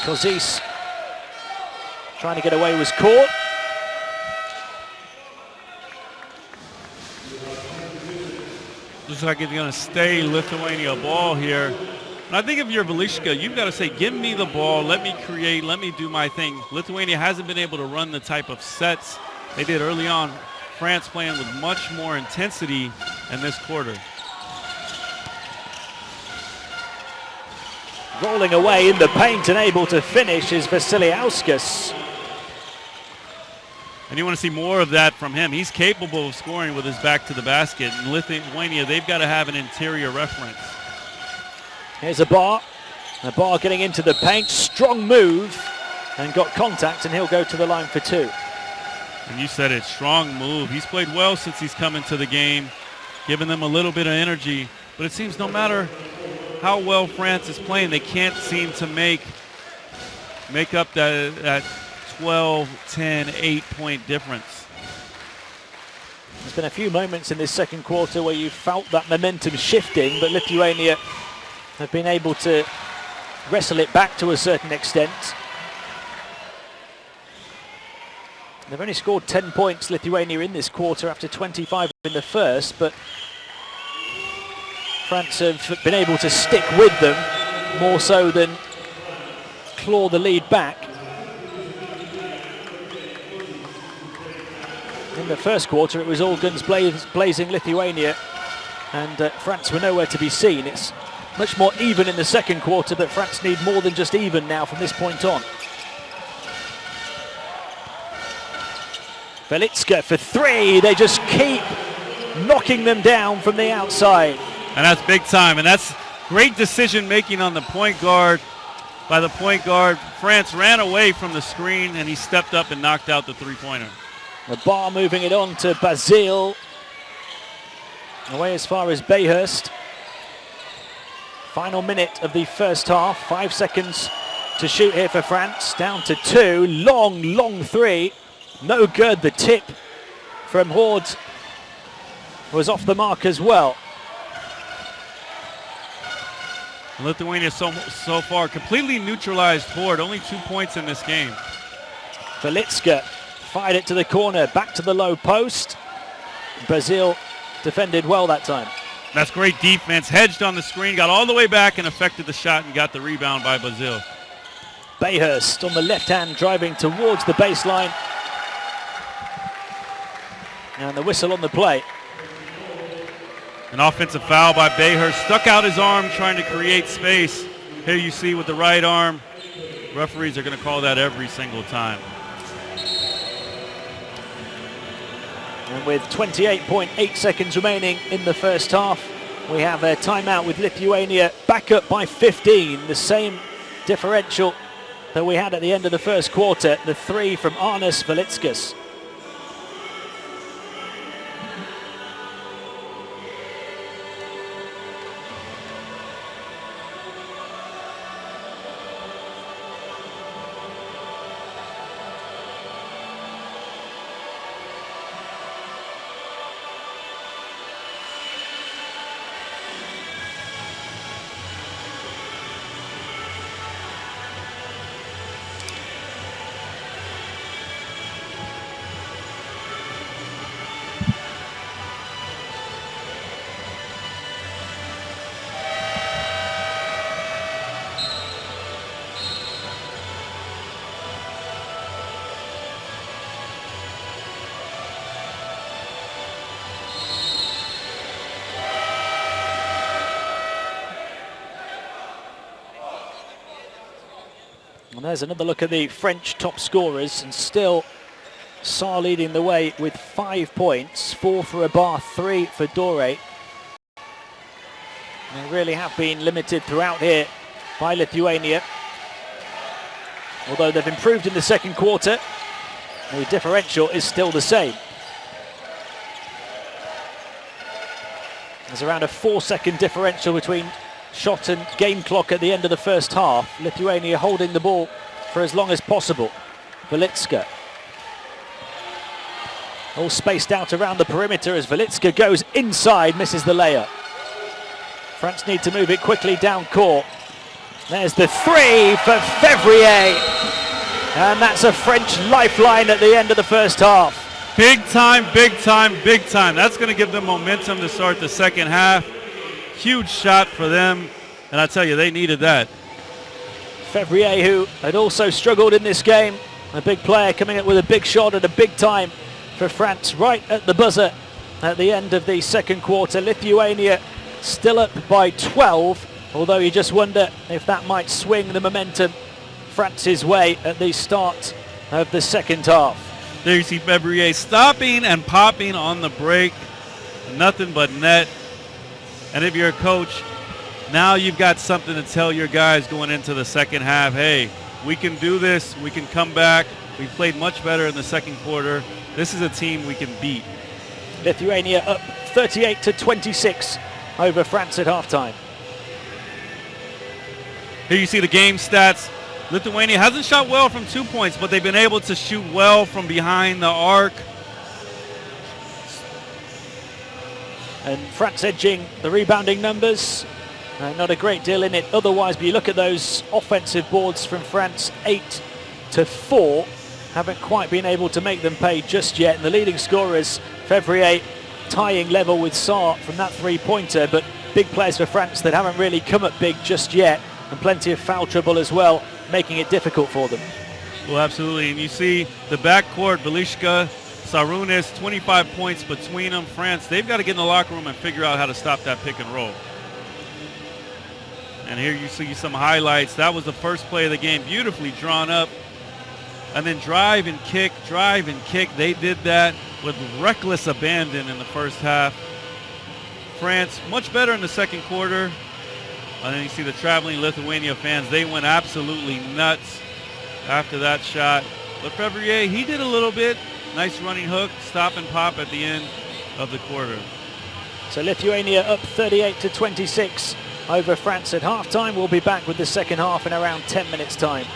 Kozis trying to get away, was caught. Looks like it's going to stay Lithuania ball here. And I think if you're Velitska, you've got to say, give me the ball, let me create, let me do my thing. Lithuania hasn't been able to run the type of sets they did early on. France playing with much more intensity in this quarter. Rolling away in the paint and able to finish is Vasiliauskas. And you want to see more of that from him. He's capable of scoring with his back to the basket. In Lithuania, they've got to have an interior reference. Here's Abar. Abar getting into the paint. Strong move and got contact, and he'll go to the line for 2. And you said it, strong move. He's played well since he's come into the game, giving them a little bit of energy. But it seems no matter how well France is playing, they can't seem to make up that 12, 10, 8-point difference. There's been a few moments in this second quarter where you felt that momentum shifting, but Lithuania have been able to wrestle it back to a certain extent. They've only scored 10 points, Lithuania, in this quarter after 25 in the first, but France have been able to stick with them more so than claw the lead back. In the first quarter, it was all guns blazing Lithuania, and France were nowhere to be seen. It's much more even in the second quarter, but France need more than just even now from this point on. Velitska for 3. They just keep knocking them down from the outside. And that's big time. And that's great decision making on the point guard. By the point guard, France ran away from the screen and he stepped up and knocked out the three-pointer. The bar moving it on to Basile. Away as far as Bayhurst. Final minute of the first half. 5 seconds to shoot here for France. Down to 2. Long three. No good. The tip from Horde was off the mark as well. Lithuania so far completely neutralized Horde. Only 2 points in this game. Velitska fired it to the corner. Back to the low post. Basile defended well that time. That's great defense. Hedged on the screen. Got all the way back and affected the shot and got the rebound by Basile. Bayhurst on the left hand driving towards the baseline. And the whistle on the play. An offensive foul by Bayhurst. Stuck out his arm trying to create space. Here you see with the right arm. Referees are going to call that every single time. And with 28.8 seconds remaining in the first half, we have a timeout with Lithuania back up by 15. The same differential that we had at the end of the first quarter. The three from Arnas Velitskas. And there's another look at the French top scorers, and still Sarr leading the way with 5 points, 4 for Abar, 3 for Doré. They really have been limited throughout here by Lithuania. Although they've improved in the second quarter, the differential is still the same. There's around a 4-second differential between shot and game clock at the end of the first half. Lithuania holding the ball for as long as possible. Velitska. All spaced out around the perimeter as Velitska goes inside, misses the layup. France need to move it quickly down court. There's the three for Fevrier. And that's a French lifeline at the end of the first half. Big time, big time, big time. That's going to give them momentum to start the second half. Huge shot for them, and I tell you, they needed that. Fevrier, who had also struggled in this game, a big player coming up with a big shot at a big time for France right at the buzzer at the end of the second quarter. Lithuania still up by 12, although you just wonder if that might swing the momentum France's way at the start of the second half. There you see Fevrier stopping and popping on the break. Nothing but net. And if you're a coach, now you've got something to tell your guys going into the second half. Hey, we can do this. We can come back. We played much better in the second quarter. This is a team we can beat. Lithuania up 38-26 over France at halftime. Here you see the game stats. Lithuania hasn't shot well from 2 points, but they've been able to shoot well from behind the arc. And France edging the rebounding numbers. Not a great deal in it otherwise, but you look at those offensive boards from France, 8-4. Haven't quite been able to make them pay just yet. And the leading scorers, Fevrier, tying level with Sarr from that three-pointer, but big players for France that haven't really come up big just yet, and plenty of foul trouble as well, making it difficult for them. Well, absolutely. And you see the backcourt, Velitska, Sarunas, 25 points between them. France, they've got to get in the locker room and figure out how to stop that pick and roll. And here you see some highlights. That was the first play of the game, beautifully drawn up. And then drive and kick. They did that. with reckless abandon in the first half. France much better in the second quarter. And then you see the traveling Lithuania fans, they went absolutely nuts after that shot. But Fevrier, he did a little bit. Nice running hook, stop and pop at the end of the quarter. So Lithuania up 38-26 over France at halftime. We'll be back with the second half in around 10 minutes time.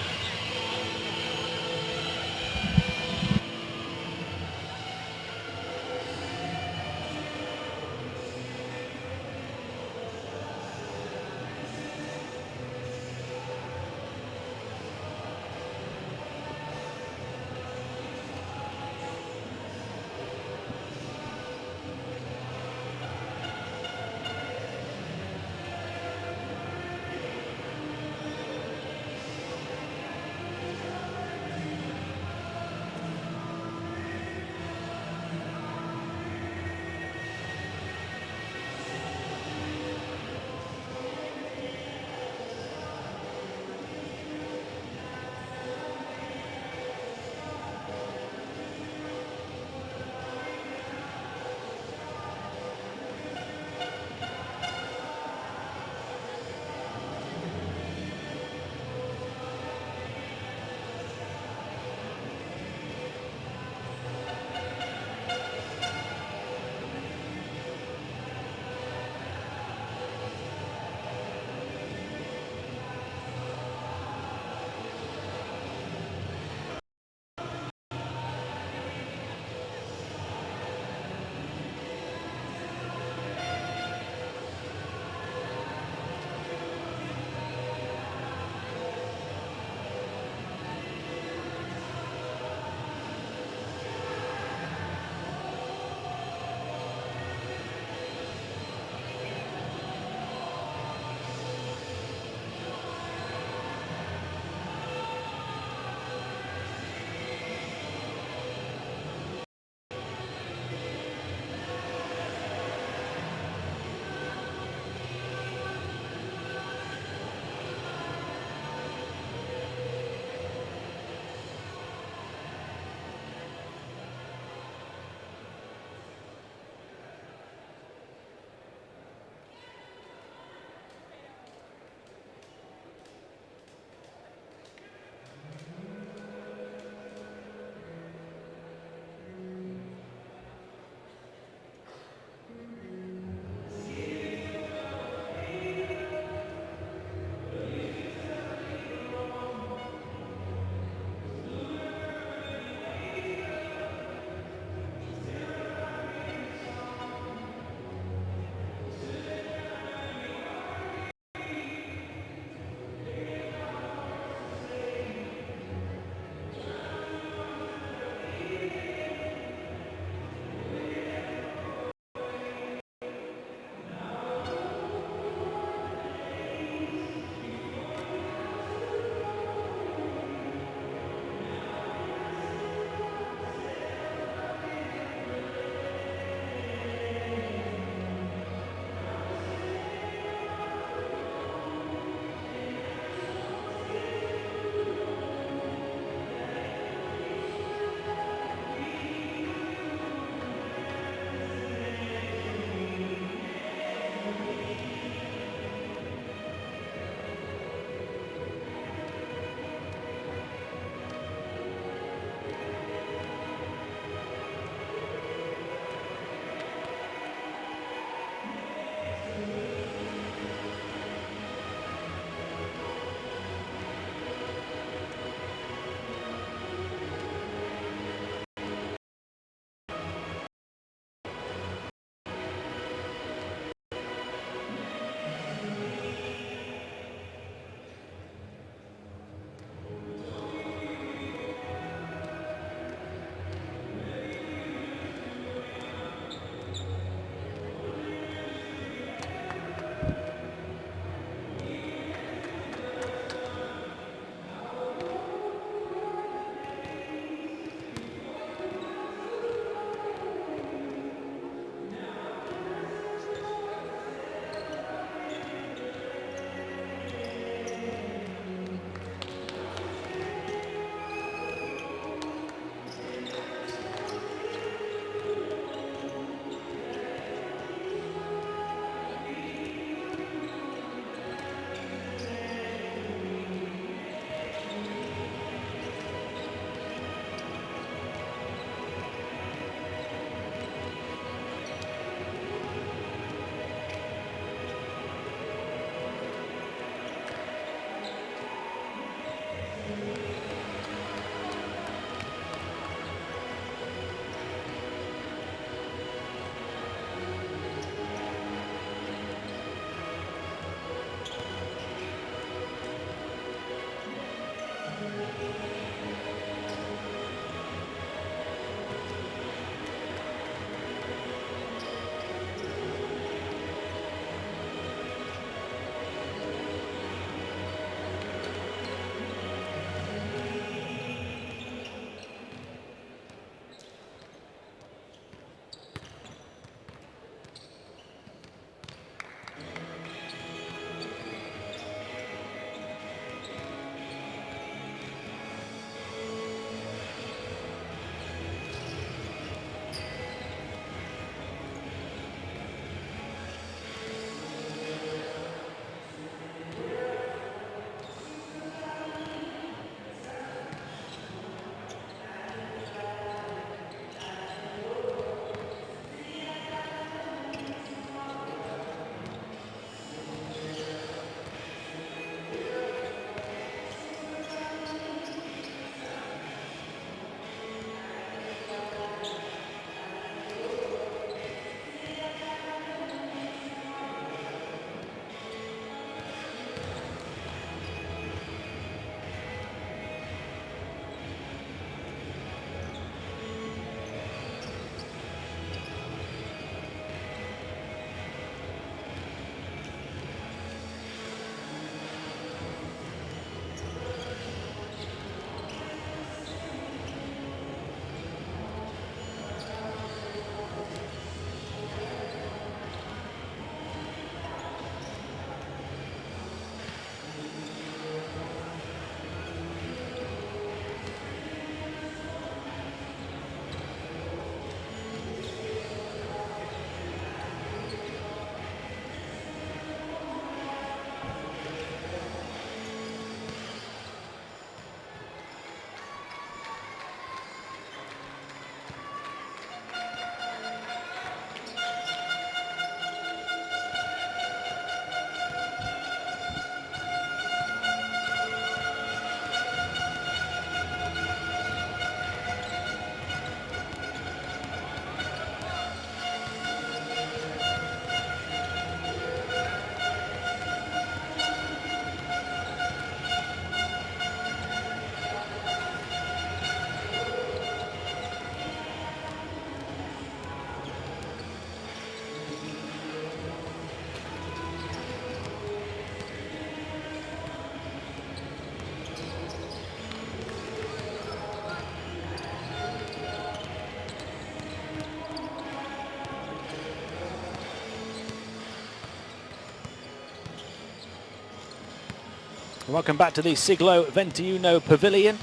Welcome back to the Siglo XXI Pavilion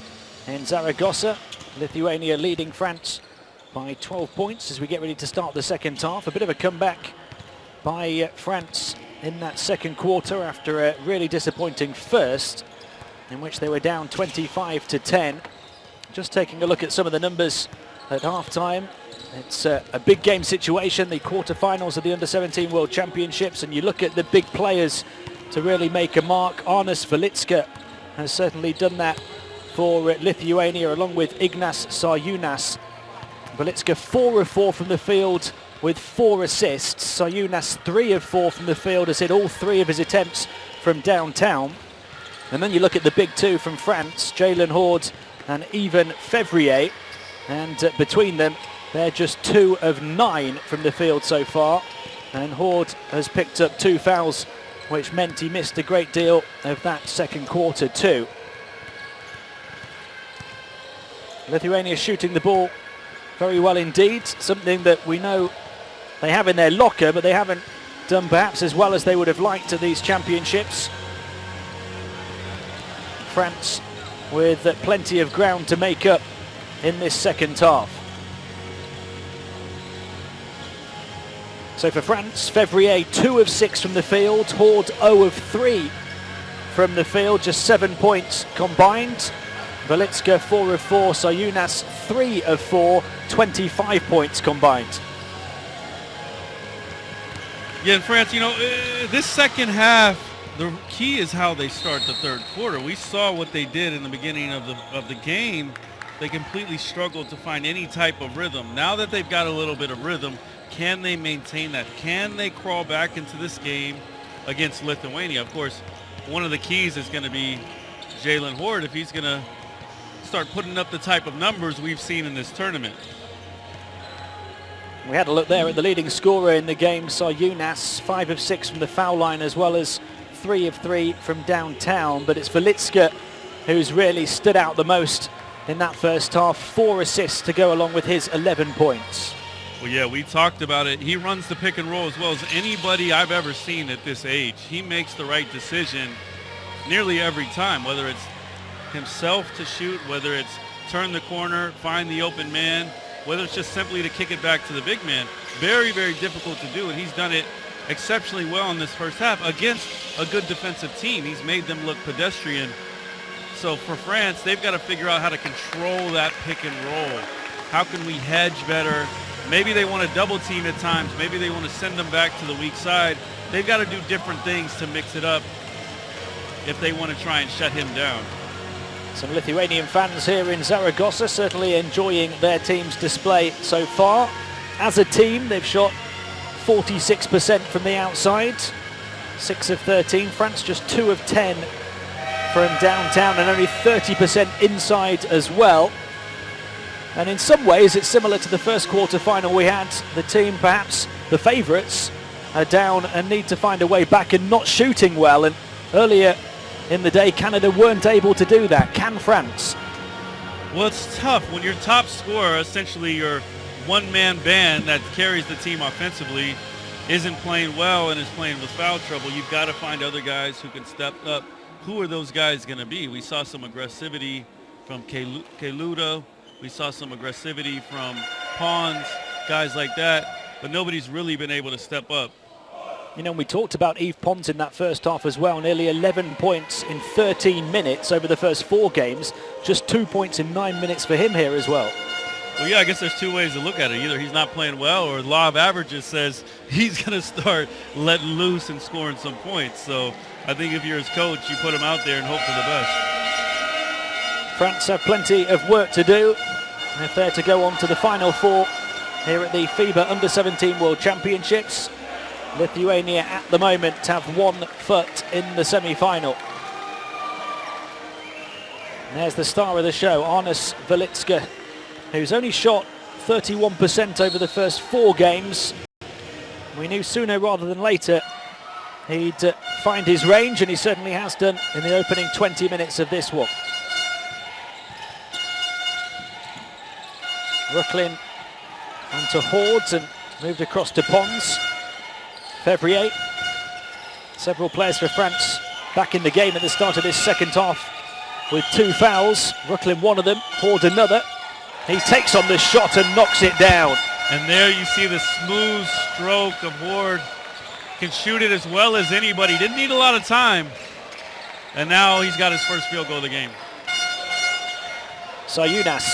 in Zaragoza. Lithuania leading France by 12 points as we get ready to start the second half. A bit of a comeback by France in that second quarter after a really disappointing first, in which they were down 25-10. Just taking a look at some of the numbers at half-time. It's a big game situation, the quarterfinals of the Under-17 World Championships, and you look at the big players to really make a mark. Arnas Velitska has certainly done that for Lithuania, along with Ignas Sarjunas. Velitska 4 of 4 from the field with 4 assists. Sarjunas 3 of 4 from the field, has hit all 3 of his attempts from downtown. And then you look at the big two from France, Jalen Horde and Yvan Fevrier, and between them they're just 2 of 9 from the field so far, and Horde has picked up 2 fouls, which meant he missed a great deal of that second quarter too. Lithuania shooting the ball very well indeed, something that we know they have in their locker, but they haven't done perhaps as well as they would have liked at these championships. France with plenty of ground to make up in this second half. So for France, Fevrier 2 of 6 from the field, Horde 0 of 3 from the field, just 7 points combined. Velitska 4 of 4, Sarjunas 3 of 4, 25 points combined. Yeah, in France, you know, this second half, the key is how they start the third quarter. We saw what they did in the beginning of the game. They completely struggled to find any type of rhythm. Now that they've got a little bit of rhythm, can they maintain that? Can they crawl back into this game against Lithuania? Of course, one of the keys is going to be Jalen Horde if he's going to start putting up the type of numbers we've seen in this tournament. We had a look there at the leading scorer in the game, Sarjunas, 5 of 6 from the foul line as well as 3 of 3 from downtown, but it's Velitska who's really stood out the most in that first half. 4 assists to go along with his 11 points. Well, yeah, we talked about it. He runs the pick and roll as well as anybody I've ever seen at this age. He makes the right decision nearly every time, whether it's himself to shoot, whether it's turn the corner, find the open man, whether it's just simply to kick it back to the big man. Very, very difficult to do, and he's done it exceptionally well in this first half against a good defensive team. He's made them look pedestrian. So for France, they've got to figure out how to control that pick and roll. How can we hedge better? Maybe they want to double team at times. Maybe they want to send them back to the weak side. They've got to do different things to mix it up if they want to try and shut him down. Some Lithuanian fans here in Zaragoza certainly enjoying their team's display so far. As a team, they've shot 46% from the outside, 6 of 13. France just 2 of 10 from downtown and only 30% inside as well. And in some ways it's similar to the first quarter final we had. The team, perhaps the favourites, are down and need to find a way back and not shooting well. And earlier in the day, Canada weren't able to do that. Can France? Well, it's tough when your top scorer, essentially your one-man band that carries the team offensively, isn't playing well and is playing with foul trouble. You've got to find other guys who can step up. Who are those guys going to be? We saw some aggressivity from Keludo. We saw some aggressivity from Pons, guys like that, but nobody's really been able to step up. You know, we talked about Yves Pons in that first half as well, nearly 11 points in 13 minutes over the first 4 games, just 2 points in 9 minutes for him here as well. Well, yeah, I guess there's 2 ways to look at it. Either he's not playing well or law of averages says he's going to start letting loose and scoring some points. So I think if you're his coach, you put him out there and hope for the best. France have plenty of work to do if they're to go on to the Final 4 here at the FIBA Under-17 World Championships. Lithuania at the moment have 1 foot in the semi-final. There's the star of the show, Arnas Velitska, who's only shot 31% over the first 4 games. We knew sooner rather than later he'd find his range, and he certainly has done in the opening 20 minutes of this one. Brooklyn onto Hordes and moved across to Pons. Fevrier. Several players for France back in the game at the start of this second half with 2 fouls. Brooklyn one of them, Horde another. He takes on the shot and knocks it down. And there you see the smooth stroke of Horde. Can shoot it as well as anybody. Didn't need a lot of time. And now he's got his first field goal of the game. Sayunas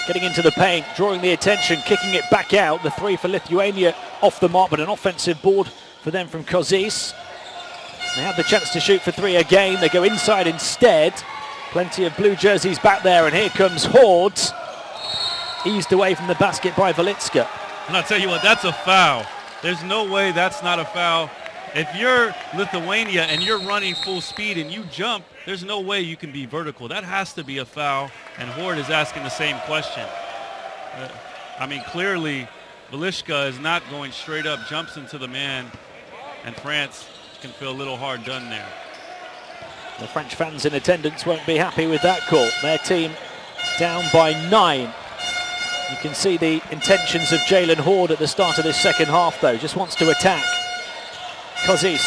getting into the paint, drawing the attention, kicking it back out. The 3 for Lithuania off the mark, but an offensive board for them from Kozis. They had the chance to shoot for 3 again. They go inside instead. Plenty of blue jerseys back there, and here comes Horde. Eased away from the basket by Velitska. And I'll tell you what, that's a foul. There's no way that's not a foul. If you're Lithuania and you're running full speed and you jump, there's no way you can be vertical. That has to be a foul, and Horde is asking the same question. I mean, clearly, Velitska is not going straight up, jumps into the man, and France can feel a little hard done there. The French fans in attendance won't be happy with that call. Their team down by 9. You can see the intentions of Jalen Horde at the start of this second half, though. Just wants to attack. Kozis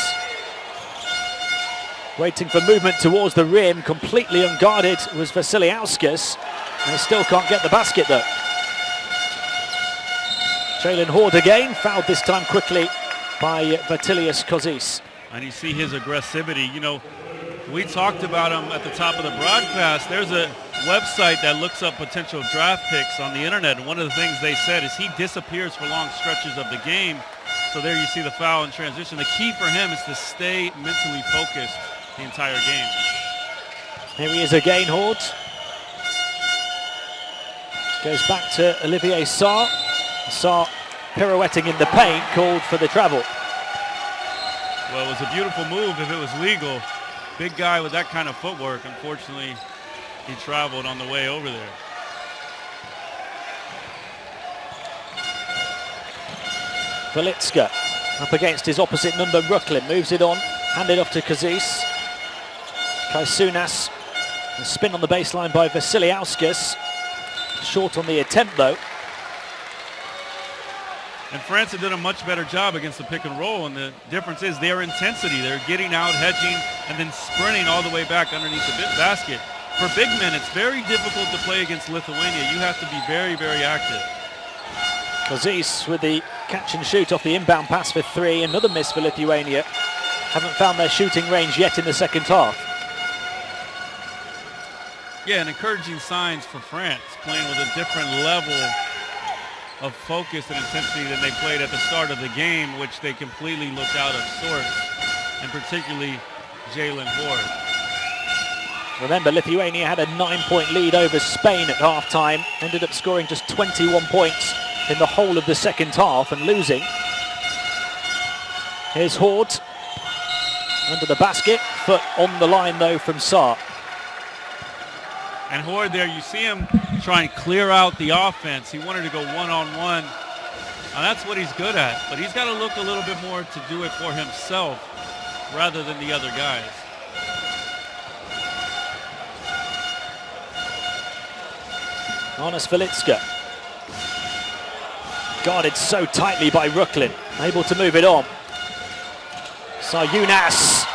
waiting for movement towards the rim. Completely unguarded was Vasiliauskas. And he still can't get the basket, though. Jalen Horde again, fouled this time quickly by Vatilius Kozis. And you see his aggressivity. You know, we talked about him at the top of the broadcast. There's a website that looks up potential draft picks on the internet, and one of the things they said is he disappears for long stretches of the game. So there you see the foul in transition. The key for him is to stay mentally focused the entire game. Here he is again, Horde. Goes back to Olivier Sarr. Sarr pirouetting in the paint, called for the travel. Well, it was a beautiful move if it was legal. Big guy with that kind of footwork. Unfortunately, he traveled on the way over there. Velitska up against his opposite number, Brooklyn. Moves it on, handed off to Kozis. Kaisunas, a spin on the baseline by Vasiliauskas. Short on the attempt, though. And France had done a much better job against the pick and roll, and the difference is their intensity. They're getting out, hedging, and then sprinting all the way back underneath the basket. For big men, it's very difficult to play against Lithuania. You have to be very, very active. Kozis with the catch and shoot off the inbound pass for 3. Another miss for Lithuania. Haven't found their shooting range yet in the second half. Yeah, and encouraging signs for France, playing with a different level of focus and intensity than they played at the start of the game, which they completely looked out of sorts, and particularly Jalen Horde. Remember, Lithuania had a 9-point lead over Spain at halftime, ended up scoring just 21 points in the whole of the second half and losing. Here's Horde under the basket, foot on the line though from Sarr. And Horde there, you see him try and clear out the offense. He wanted to go one-on-one. Now that's what he's good at, but he's got to look a little bit more to do it for himself rather than the other guys. Jonas Velitska. Guarded so tightly by Brooklyn, able to move it on. Sayunas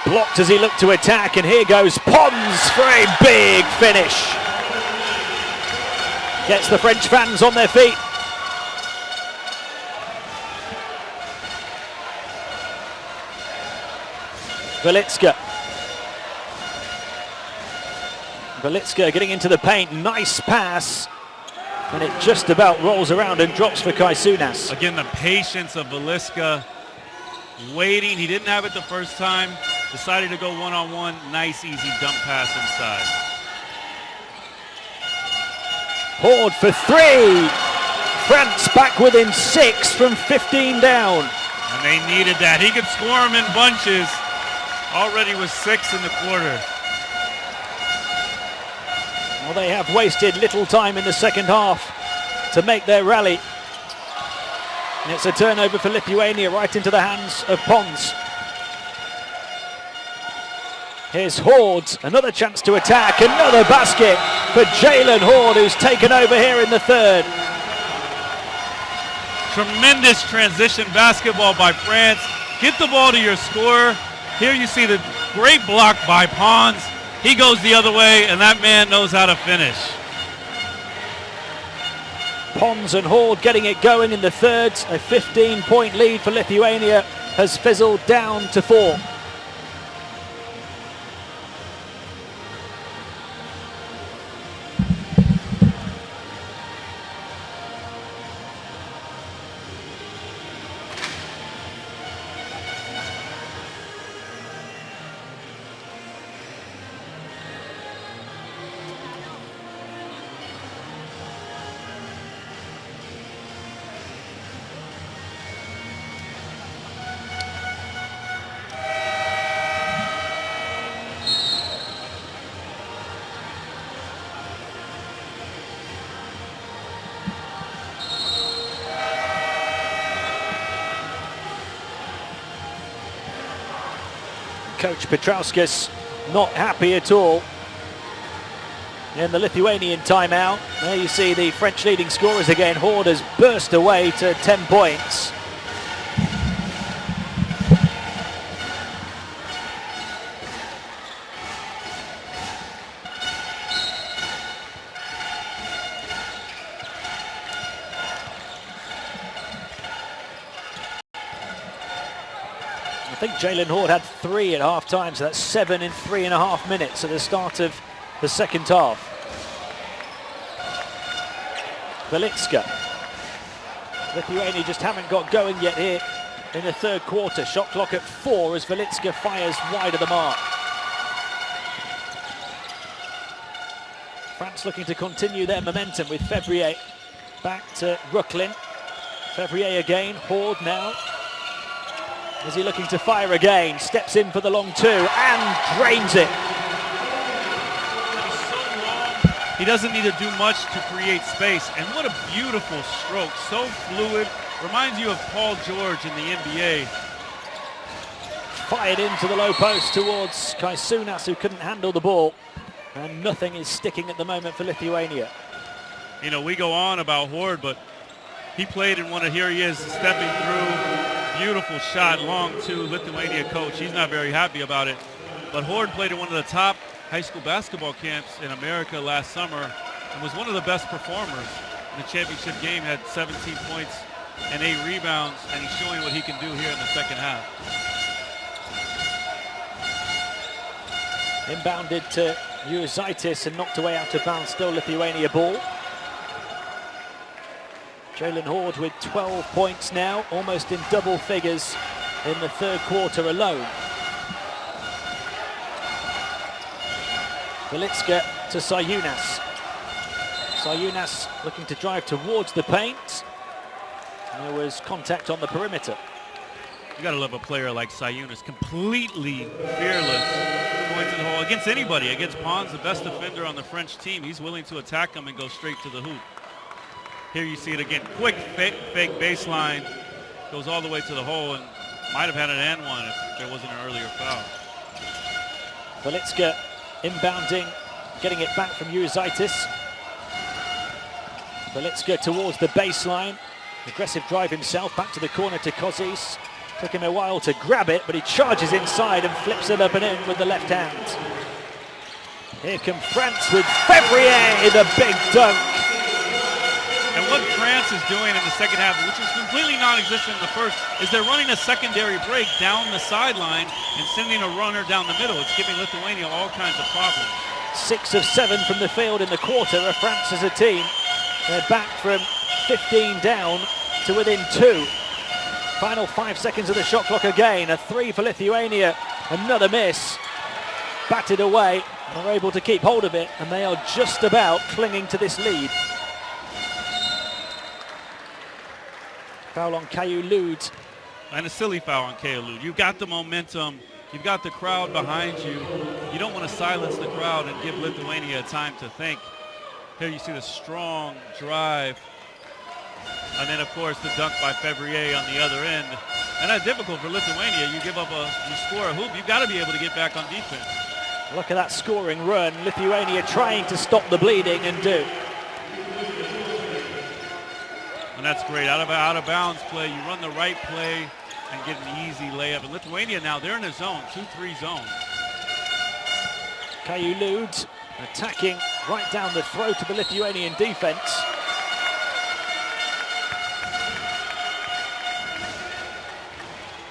blocked as he looked to attack, and here goes Pons for a big finish. Gets the French fans on their feet. Velitska. Velitska getting into the paint, nice pass. And it just about rolls around and drops for Kaisunas. Again, the patience of Velitska, waiting. He didn't have it the first time. Decided to go one-on-one. Nice, easy dump pass inside. Horde for 3. France back within 6 from 15 down. And they needed that. He could score them in bunches. Already was 6 in the quarter. Well, they have wasted little time in the second half to make their rally. And it's a turnover for Lithuania right into the hands of Pons. Here's Horde, another chance to attack, another basket for Jalen Horde, who's taken over here in the third. Tremendous transition basketball by France. Get the ball to your scorer Here you see the great block by Pons. He goes the other way, and that man knows how to finish. Pons and Horde getting it going in the third. A 15-point lead for Lithuania has fizzled down to 4. Coach Petrauskas not happy at all in the Lithuanian timeout. There you see the French leading scorers again. Horde has burst away to 10 points. I think Jalen Horde had 3 at half time, so that's 7 in 3.5 minutes at the start of the second half. Velitska. Lithuania just haven't got going yet here in the third quarter. Shot clock at 4 as Velitska fires wide of the mark. France looking to continue their momentum with Fevrier back to Rooklyn. Fevrier again, Horde now. Is he looking to fire again? Steps in for the long 2 and drains it. He's so long. He doesn't need to do much to create space. And what a beautiful stroke. So fluid. Reminds you of Paul George in the NBA. Fired into the low post towards Kaisunas, who couldn't handle the ball. And nothing is sticking at the moment for Lithuania. You know, we go on about Horde, but he played in one of, here he is stepping through. Beautiful shot, long 2, Lithuania coach. He's not very happy about it. But Horde played in one of the top high school basketball camps in America last summer and was one of the best performers in the championship game, had 17 points and 8 rebounds, and he's showing what he can do here in the second half. Inbounded to Urzaitis and knocked away out of bounds, still Lithuania ball. Jalen Horde with 12 points now, almost in double figures in the third quarter alone. Velitska to Sayunas. Sayunas looking to drive towards the paint. And there was contact on the perimeter. You gotta love a player like Sayunas, completely fearless, going to the hole against anybody. Against Pons, the best defender on the French team, he's willing to attack him and go straight to the hoop. Here you see it again, quick fake baseline, goes all the way to the hole and might have had an and one if there wasn't an earlier foul. Velitska inbounding, getting it back from Urzaitis. Velitska towards the baseline, aggressive drive himself, back to the corner to Kozis. Took him a while to grab it, but he charges inside and flips it up and in with the left hand. Here come France with Fevrier in a big dunk. And what France is doing in the second half, which is completely non-existent in the first, is they're running a secondary break down the sideline and sending a runner down the middle. It's giving Lithuania all kinds of problems. 6 of 7 from the field in the quarter of France as a team. They're back from 15 down to within 2. Final 5 seconds of the shot clock again. A 3 for Lithuania, another miss. Batted away, they're able to keep hold of it, and they are just about clinging to this lead. Foul on Caillou Lud. And a silly foul on Caillou Lud. You've got the momentum, you've got the crowd behind you. You don't want to silence the crowd and give Lithuania time to think. Here you see the strong drive. And then, of course, the dunk by Fevrier on the other end. And that's difficult for Lithuania. You give up you score a hoop, you've got to be able to get back on defense. Look at that scoring run. Lithuania trying to stop the bleeding and do. And that's great. Out of bounds play, you run the right play, and get an easy layup. And Lithuania now, they're in a zone, 2-3 zone. Kaju Lud attacking right down the throat of the Lithuanian defense.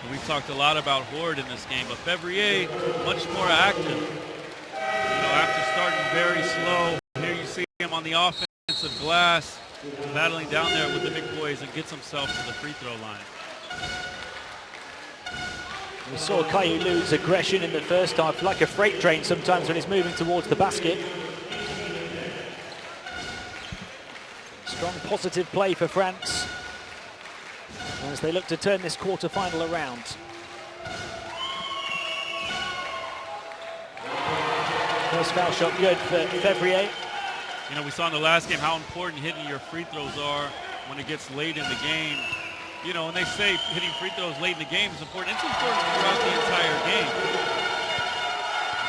We've talked a lot about Horde in this game, but Fevrier much more active. You know, after starting very slow, here you see him on the offensive glass, battling down there with the big boys and gets himself to the free throw line. We saw Kaju Lud's aggression in the first half, like a freight train sometimes when he's moving towards the basket. Strong positive play for France as they look to turn this quarter-final around. First foul shot good for Fevrier. You know, we saw in the last game how important hitting your free throws are when it gets late in the game. You know, and they say hitting free throws late in the game is important. It's important throughout the entire game.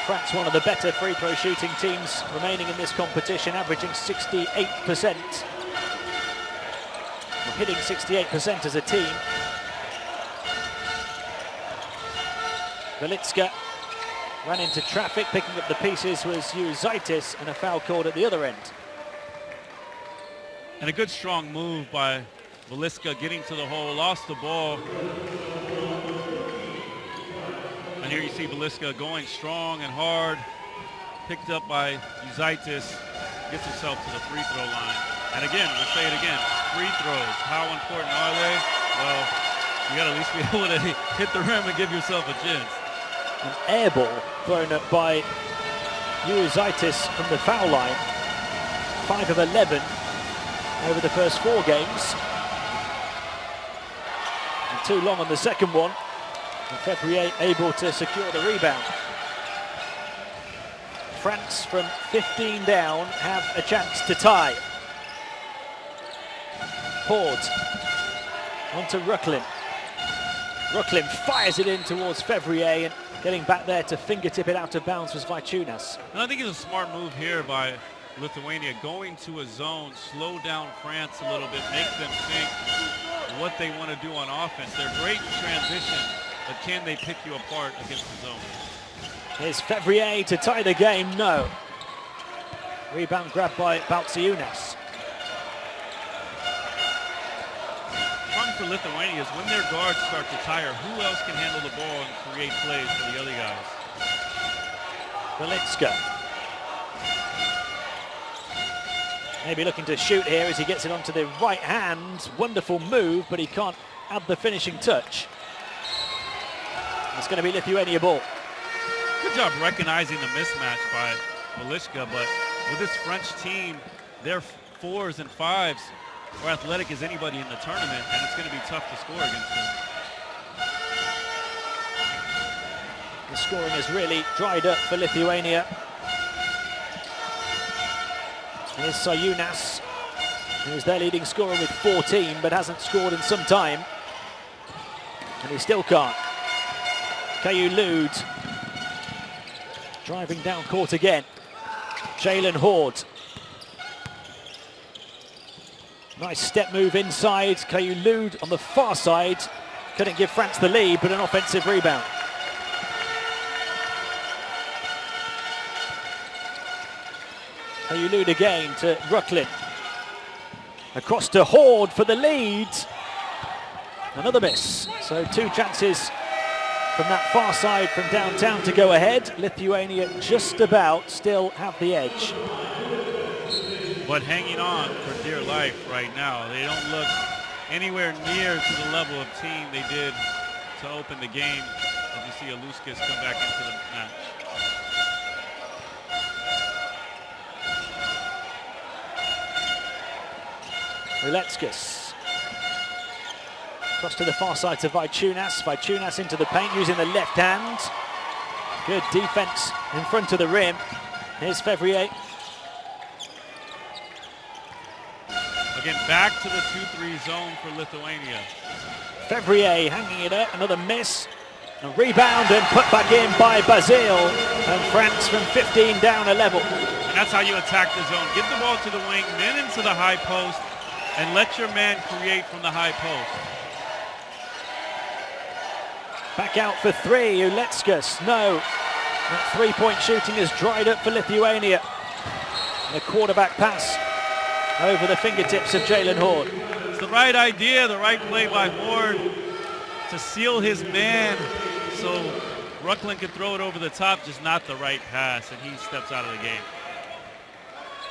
France, one of the better free throw shooting teams remaining in this competition, averaging 68%. We're hitting 68% as a team. Velitska ran into traffic, picking up the pieces was U17, and a foul called at the other end. And a good strong move by Velitska, getting to the hole, lost the ball. And here you see Velitska going strong and hard, picked up by U17, gets himself to the free throw line. And again, we'll say it again, free throws, how important are they? Well, you gotta at least be able to hit the rim and give yourself a chance. An air ball thrown up by U17 from the foul line. 5 of 11 over the first 4 games. And too long on the second one. And Fevrier able to secure the rebound. France from 15 down have a chance to tie. Horde onto Rucklin. Rucklin fires it in towards Fevrier, and getting back there to fingertip it out of bounds was Vaiciunas. And I think it's a smart move here by Lithuania, going to a zone, slow down France a little bit, make them think what they want to do on offense. They're great in transition, but can they pick you apart against the zone? Here's Fevrier to tie the game, no. Rebound grabbed by Vaiciunas. For Lithuania is when their guards start to tire, who else can handle the ball and create plays for the other guys? Velitska. Maybe looking to shoot here as he gets it onto the right hand. Wonderful move, but he can't add the finishing touch. It's going to be Lithuania ball. Good job recognizing the mismatch by Velitska, but with this French team, their 4s and 5s are athletic as anybody in the tournament, and it's going to be tough to score against them. The scoring has really dried up for Lithuania. Here's Sayunas, who's their leading scorer with 14, but hasn't scored in some time. And he still can't. Kaju Lud driving down court again. Jalen Horde. Nice step move inside. Kaju Lud on the far side. Couldn't give France the lead, but an offensive rebound. Kaju Lud again to Rucklin. Across to Horde for the lead. Another miss. So 2 chances from that far side from downtown to go ahead. Lithuania just about still have the edge. But hanging on for dear life right now. They don't look anywhere near to the level of team they did to open the game. As you see Aluskis come back into the match. Ruletskis. Cross to the far side to Vaiciunas. Vaiciunas into the paint using the left hand. Good defense in front of the rim. Here's Fevrier. Again, back to the 2-3 zone for Lithuania. Fevrier hanging it up, another miss. A rebound and put back in by Basile. And France from 15 down a level. And that's how you attack the zone. Get the ball to the wing, then into the high post, and let your man create from the high post. Back out for three, Uleckas. No, that three-point shooting has dried up for Lithuania. And a quarterback pass over the fingertips of Jalen Horde. It's the right idea, the right play by Horde to seal his man so Brooklyn could throw it over the top, just not the right pass, and he steps out of the game.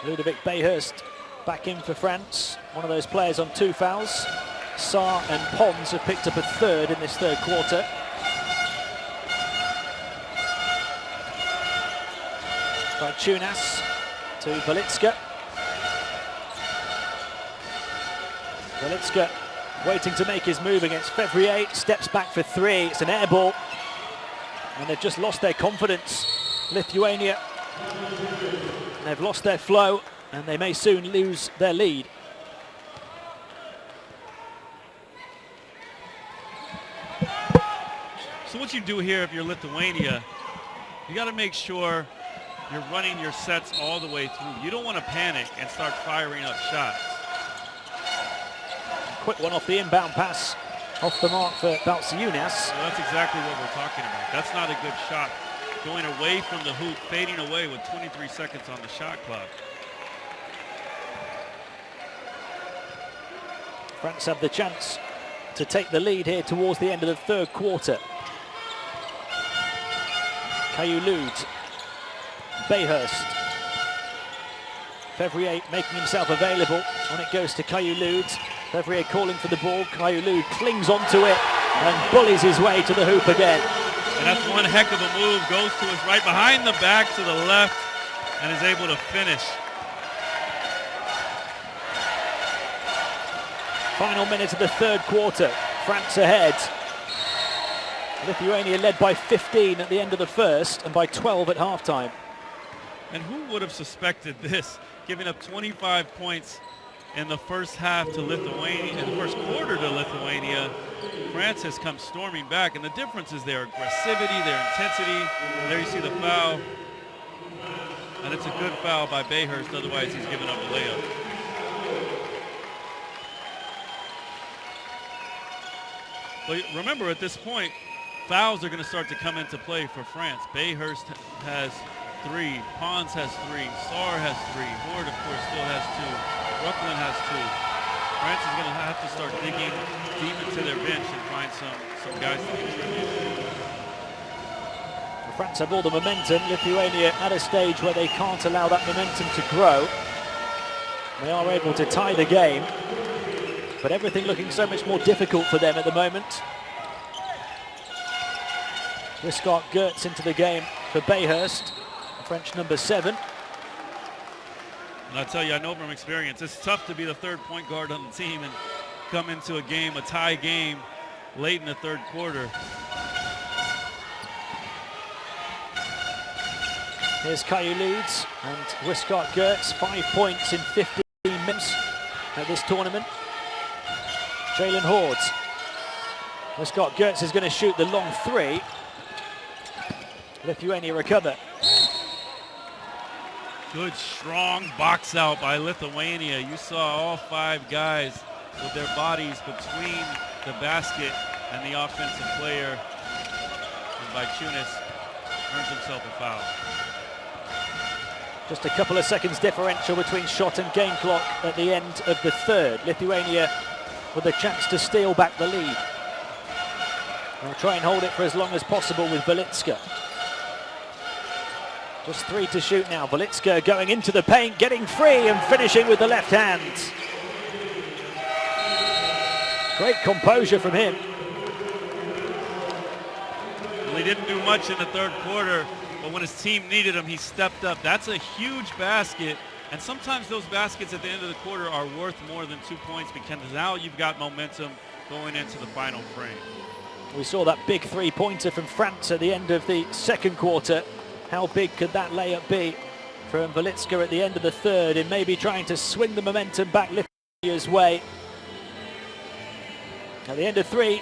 Ludovic Bayhurst back in for France. One of those players on 2 fouls. Sarr and Pons have picked up a third in this third quarter. By Tunas to Velitska. Velitska waiting to make his move against Fevrier. Steps back for three. It's an air ball. And they've just lost their confidence. Lithuania. They've lost their flow and they may soon lose their lead. So what you do here if you're Lithuania, you got to make sure you're running your sets all the way through. You don't want to panic and start firing up shots. Quick one off the inbound pass. Off the mark for Balciunas. Well, that's exactly what we're talking about. That's not a good shot. Going away from the hoop, fading away with 23 seconds on the shot clock. France have the chance to take the lead here towards the end of the third quarter. Kayulud, Bayhurst. Fevrier making himself available. On it goes to Kayulud. Fevrier calling for the ball. Kayulud clings onto it and bullies his way to the hoop again. And that's one heck of a move. Goes to his right, behind the back to the left, and is able to finish. Final minute of the third quarter. France ahead. Lithuania led by 15 at the end of the first and by 12 at halftime. And who would have suspected this? Giving up 25 points in the first half to Lithuania, in the first quarter to Lithuania. France has come storming back, and the difference is their aggressivity, their intensity. There you see the foul. And it's a good foul by Bayhurst, otherwise he's given up a layup. But remember, at this point, fouls are going to start to come into play for France. Bayhurst has 3, Pons has 3, Sarr has 3, Horde, of course, still has 2, Brooklyn has 2. France is going to have to start digging deep into their bench and find some guys to contribute. France have all the momentum. Lithuania at a stage where they can't allow that momentum to grow. They are able to tie the game, but everything looking so much more difficult for them at the moment. Wiscott Gertz into the game for Bayhurst, French number 7. And I tell you, I know from experience, it's tough to be the third point guard on the team and come into a game, a tie game, late in the third quarter. Here's Kayulud and Wiscott Gertz, 5 points in 15 minutes at this tournament. Jalen Horde. Wiscott Gertz is going to shoot the long 3. Lithuania recover. Good, strong box out by Lithuania. You saw all 5 guys with their bodies between the basket and the offensive player. And Balciunas earns himself a foul. Just a couple of seconds differential between shot and game clock at the end of the third. Lithuania with a chance to steal back the lead. They'll try and hold it for as long as possible with Velitska. Just 3 to shoot now. Velitska going into the paint, getting free and finishing with the left hand. Great composure from him. Well, he didn't do much in the third quarter, but when his team needed him, he stepped up. That's a huge basket, and sometimes those baskets at the end of the quarter are worth more than 2 points because now you've got momentum going into the final frame. We saw that big three-pointer from France at the end of the second quarter. How big could that layup be from Velitska at the end of the third in maybe trying to swing the momentum back Lithuania's way? At the end of 3,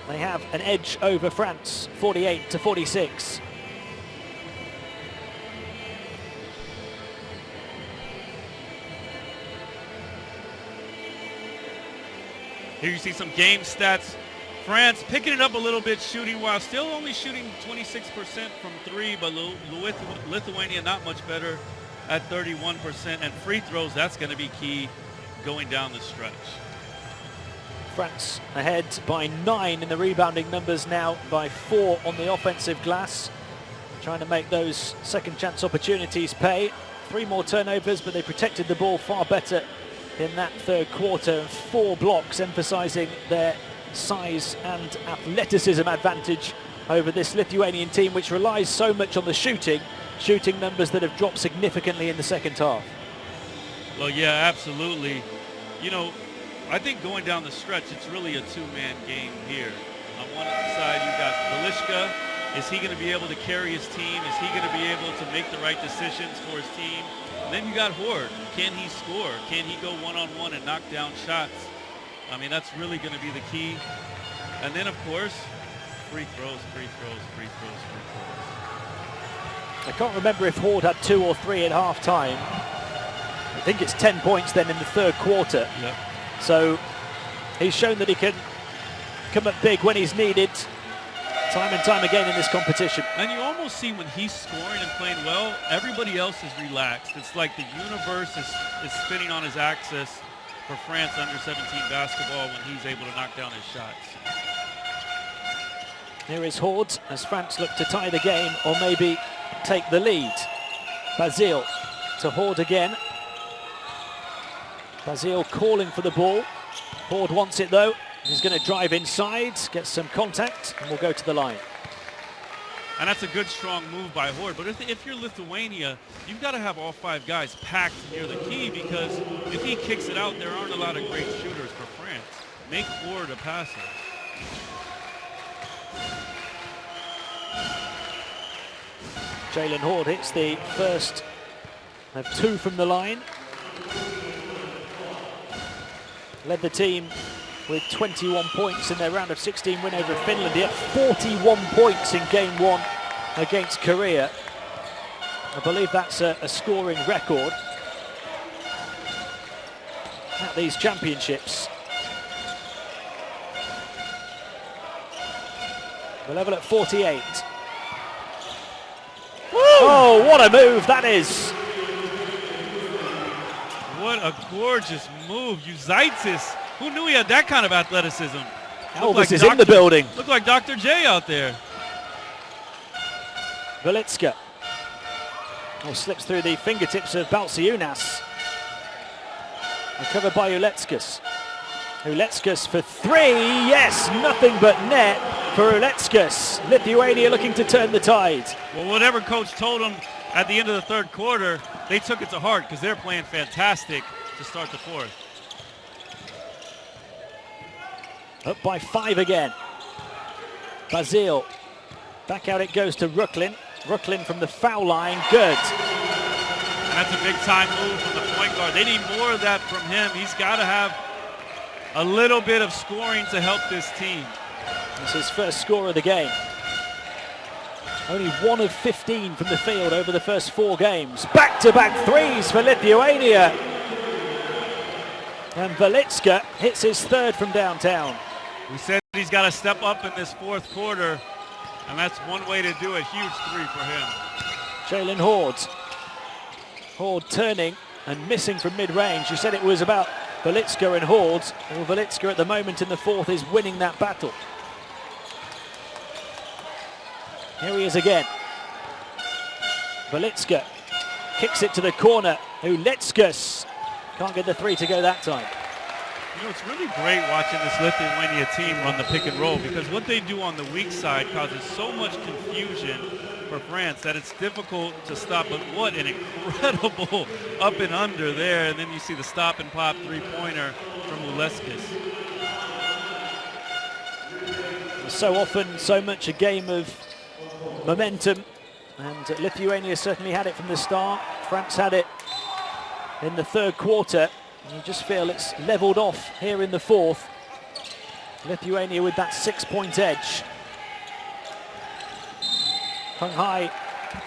they have an edge over France, 48-46. Here you see some game stats France picking it up a little bit shooting, while still only shooting 26% from three, but Lithuania not much better at 31%. And free throws, that's going to be key going down the stretch. France ahead by 9 in the rebounding numbers, now by 4 on the offensive glass. Trying to make those second chance opportunities pay. 3 more turnovers, but they protected the ball far better in that third quarter. 4 blocks, emphasizing their size and athleticism advantage over this Lithuanian team, which relies so much on the shooting numbers that have dropped significantly in the second half. Well, yeah, absolutely. You know, I think going down the stretch, it's really a two-man game here. On one side, you've got Velishka. Is he going to be able to carry his team? Is he going to be able to make the right decisions for his team? And then you got Horde. Can he score? Can he go one-on-one and knock down shots? I mean, that's really going to be the key. And then, of course, free throws, free throws, free throws, free throws. I can't remember if Horde had 2 or 3 at half-time. I think it's 10 points then in the third quarter. Yep. So he's shown that he can come up big when he's needed, time and time again in this competition. And you almost see when he's scoring and playing well, everybody else is relaxed. It's like the universe is spinning on his axis for France under-17 basketball when he's able to knock down his shots. Here is Horde as France look to tie the game or maybe take the lead. Basile to Horde again. Basile calling for the ball. Horde wants it though. He's going to drive inside, get some contact, and we'll go to the line. And that's a good, strong move by Horde. But if you're Lithuania, you've got to have all 5 guys packed near the key, because if he kicks it out, there aren't a lot of great shooters for France. Make Horde a passer. Jalen Horde hits the first of 2 from the line. Led the team with 21 points in their round of 16 win over Finland. He had 41 points in game 1 against Korea. I believe that's a scoring record at these championships. We're level at 48. Woo! Oh, what a move that is. What a gorgeous move. Uzaitis, who knew he had that kind of athleticism? Elvis is in the building. Looked like Dr. J out there. Velitska. Oh, slips through the fingertips of Balciunas. Recovered by Uletskas. Uletskas for 3. Yes, nothing but net for Uletskas. Lithuania looking to turn the tide. Well, whatever coach told them at the end of the third quarter, they took it to heart, because they're playing fantastic to start the fourth. Up by 5 again. Basile. Back out it goes to Rucklin. Rucklin from the foul line. Good. And that's a big time move from the point guard. They need more of that from him. He's got to have a little bit of scoring to help this team. It's his first score of the game. Only 1 of 15 from the field over the first 4 games. Back-to-back threes for Lithuania. And Velitska hits his 3rd from downtown. We said he's got to step up in this fourth quarter, and that's one way to do it. Huge 3 for him. Jalen Horde. Horde turning and missing from mid-range. You said it was about Velitska and Horde. Well, Velitska at the moment in the fourth is winning that battle. Here he is again. Velitska kicks it to the corner. Uletskas can't get the 3 to go that time. You know, it's really great watching this Lithuania team run the pick and roll, because what they do on the weak side causes so much confusion for France that it's difficult to stop. But what an incredible up and under there. And then you see the stop and pop 3-pointer from Uletskas. So often, so much a game of momentum, and Lithuania certainly had it from the start. France had it in the third quarter. You just feel it's leveled off here in the fourth. Lithuania with that 6-point edge. Hung high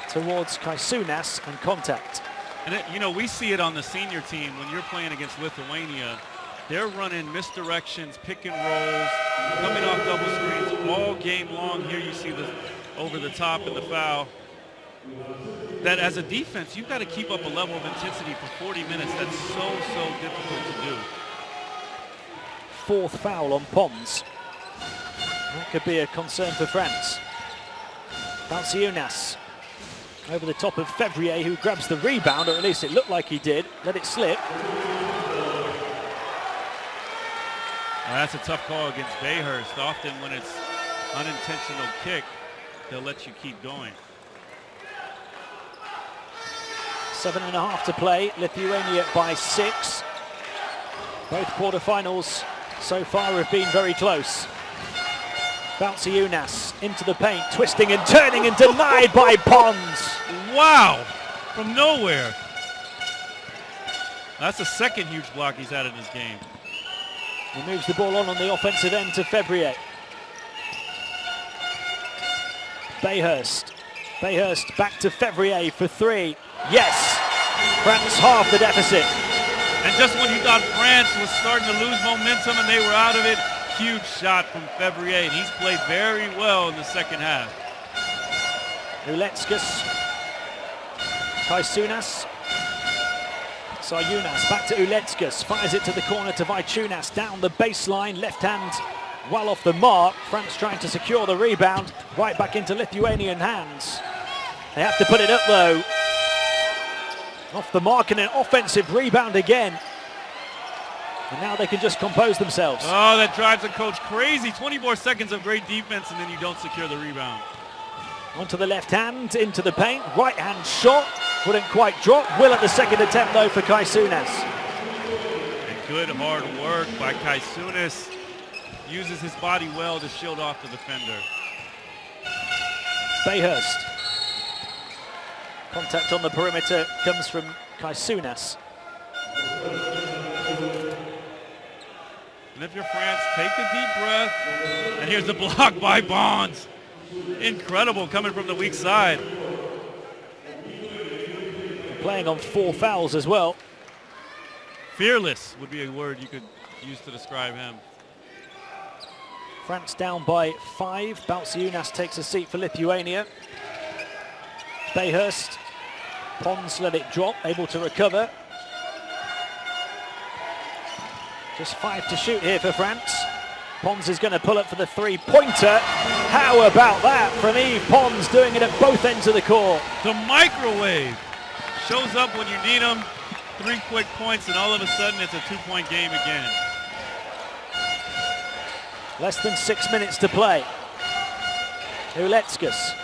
towards Kaisunas and contact. And you know, we see it on the senior team when you're playing against Lithuania. They're running misdirections, pick and rolls, coming off double screens all game long. Here you see the over the top and the foul. That as a defense, you've got to keep up a level of intensity for 40 minutes. That's so difficult to do. Fourth foul on Pons. That could be a concern for France. Balciunas over the top of Fevrier, who grabs the rebound, or at least it looked like he did. Let it slip. That's a tough call against Bayhurst. Often when it's unintentional kick, they'll let you keep going. 7.5 to play. Lithuania by 6. Both quarterfinals so far have been very close. Balciunas into the paint, twisting and turning, and denied by Pons. Wow, from nowhere. That's the second huge block he's had in this game. He moves the ball on the offensive end to Fevrier. Bayhurst back to Fevrier for 3. Yes! France half the deficit. And just when you thought France was starting to lose momentum and they were out of it, huge shot from Fevrier, and he's played very well in the second half. Uletskas. Kaisunas. Sayunas back to Uletskas. Fires it to the corner to Vaichunas. Down the baseline. Left hand well off the mark. France trying to secure the rebound. Right back into Lithuanian hands. They have to put it up though. Off the mark and an offensive rebound again. And now they can just compose themselves. Oh, that drives the coach crazy. 24 seconds of great defense and then you don't secure the rebound. Onto the left hand, into the paint. Right hand shot. Wouldn't quite drop. Will at the second attempt though for Kaisunas. And good hard work by Kaisunas. Uses his body well to shield off the defender. Bayhurst. Contact on the perimeter comes from Kaisunas. And if you're France, take a deep breath. And here's the block by Bonds. Incredible coming from the weak side. Playing on 4 fouls as well. Fearless would be a word you could use to describe him. France down by 5. Balciunas takes a seat for Lithuania. Bayhurst. Pons let it drop, able to recover. Just 5 to shoot here for France. Pons is going to pull up for the 3-pointer. How about that from Yves Pons, doing it at both ends of the court. The microwave shows up when you need him. 3 quick points and all of a sudden it's a 2-point game again. Less than 6 minutes to play. Uletskas.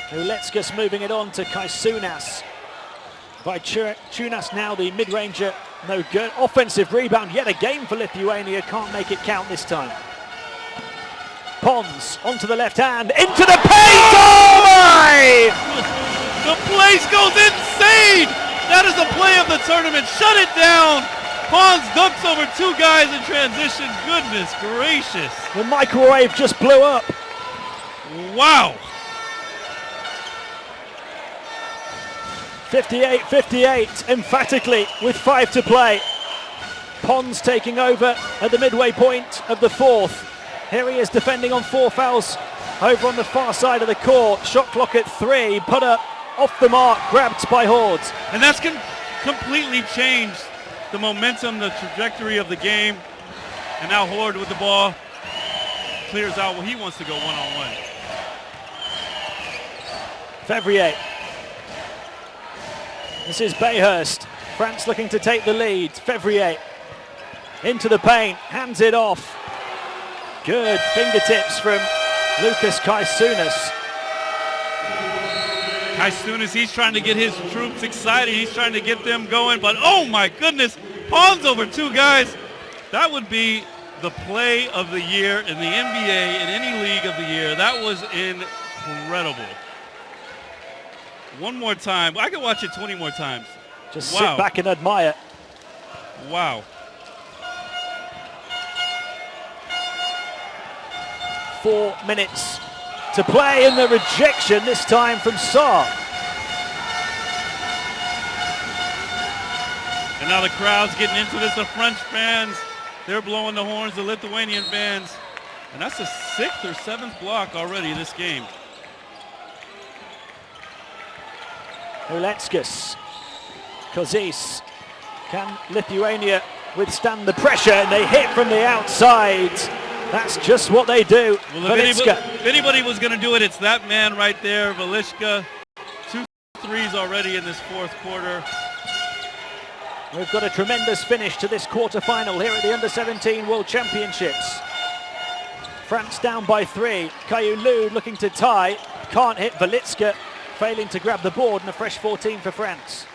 Uletskas moving it on to Kaisunas. Vaichunas now the mid-ranger. No good. Offensive rebound yet again for Lithuania. Can't make it count this time. Pons onto the left hand. Into the paint! Oh my! The place goes insane! That is the play of the tournament. Shut it down! Pons dunks over 2 guys in transition. Goodness gracious. The microwave just blew up. Wow. 58-58, emphatically, with 5 to play. Pons taking over at the midway point of the 4th. Here he is defending on 4 fouls over on the far side of the court. Shot clock at 3, put up off the mark, grabbed by Hordes. And that's completely changed the momentum, the trajectory of the game. And now Horde with the ball clears out where he wants to go one-on-one. Fevrier. This is Bayhurst. France looking to take the lead. Fevrier into the paint, hands it off. Good fingertips from Lucas Kaisunas. Kaisunas, he's trying to get his troops excited. He's trying to get them going, but oh my goodness, Pons over 2 guys. That would be the play of the year in the NBA, in any league of the year. That was incredible. One more time. I could watch it 20 more times. Just wow. Sit back and admire. Wow. 4 minutes to play, and the rejection this time from Saar. And now the crowd's getting into this. The French fans, they're blowing the horns, the Lithuanian fans. And that's the 6th or 7th block already this game. Uletskas, Kozis. Can Lithuania withstand the pressure? And they hit from the outside. That's just what they do. Well, if anybody was going to do it, it's that man right there, Velishka. 2 threes already in this 4th quarter. We've got a tremendous finish to this quarter-final here at the Under-17 World Championships. France down by 3. Kayulu looking to tie. Can't hit. Velitska failing to grab the board, and a fresh 14 for France.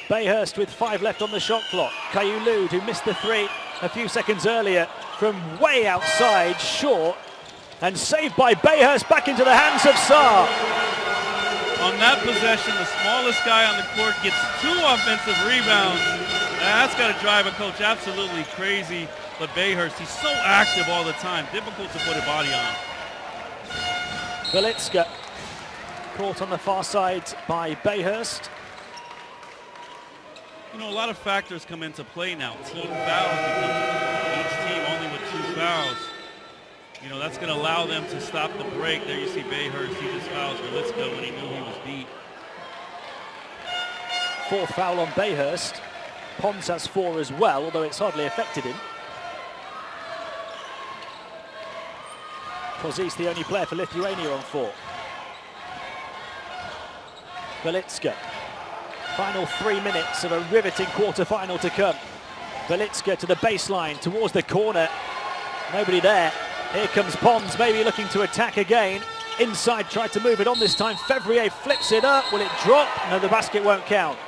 Bayhurst with 5 left on the shot clock. Kayulu, who missed the 3 a few seconds earlier from way outside, short, and saved by Bayhurst back into the hands of Saar. On that possession, the smallest guy on the court gets 2 offensive rebounds. That's got to drive a coach absolutely crazy. But Bayhurst, he's so active all the time. Difficult to put a body on. Velitska caught on the far side by Bayhurst. You know, a lot of factors come into play now. Team fouls, because each team only with 2 fouls. You know, that's going to allow them to stop the break. There you see Bayhurst, he just fouls Velitska when he knew he was beat. 4th foul on Bayhurst. Pons has 4 as well, although it's hardly affected him. Kozis the only player for Lithuania on 4. Velitska. Final 3 minutes of a riveting quarter-final to come. Velitska to the baseline, towards the corner. Nobody there. Here comes Pons, maybe looking to attack again. Inside, tried to move it on this time. Fevrier flips it up. Will it drop? No, the basket won't count.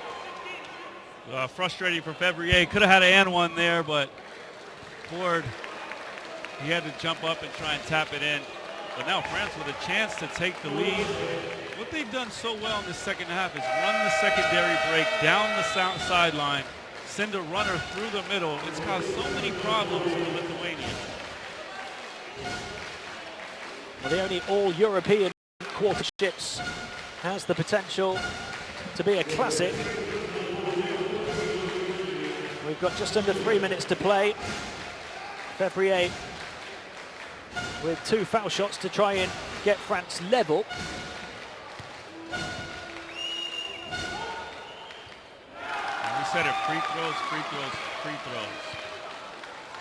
Frustrating for Fevrier. Could have had an and one there, but Ford, he had to jump up and try and tap it in. But now France with a chance to take the lead. What they've done so well in the second half is run the secondary break down the sideline, send a runner through the middle. It's caused so many problems for Lithuania. Well, the only all-European quarterships has the potential to be a classic. We've got just under 3 minutes to play. Fevrier with 2 foul shots to try and get France level. And we said it, free throws, free throws, free throws.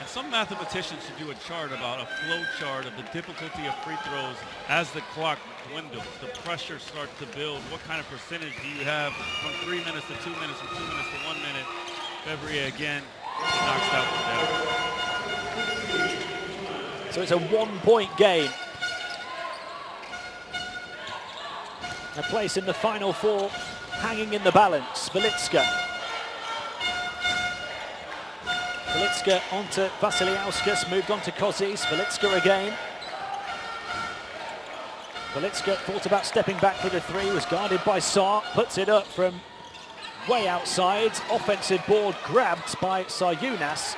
And some mathematicians should do a chart about a flow chart of the difficulty of free throws as the clock dwindles. The pressure starts to build. What kind of percentage do you have from 3 minutes to 2 minutes, from 2 minutes to 1 minute? Fevrier again knocks out the down. So it's a 1-point game. A place in the final 4 hanging in the balance. Velitska. Velitska onto Vasiliauskas, moved on to Kozis. Velitska again. Velitska thought about stepping back for the 3, was guarded by Saar, puts it up from way outside. Offensive board grabbed by Sarjunas.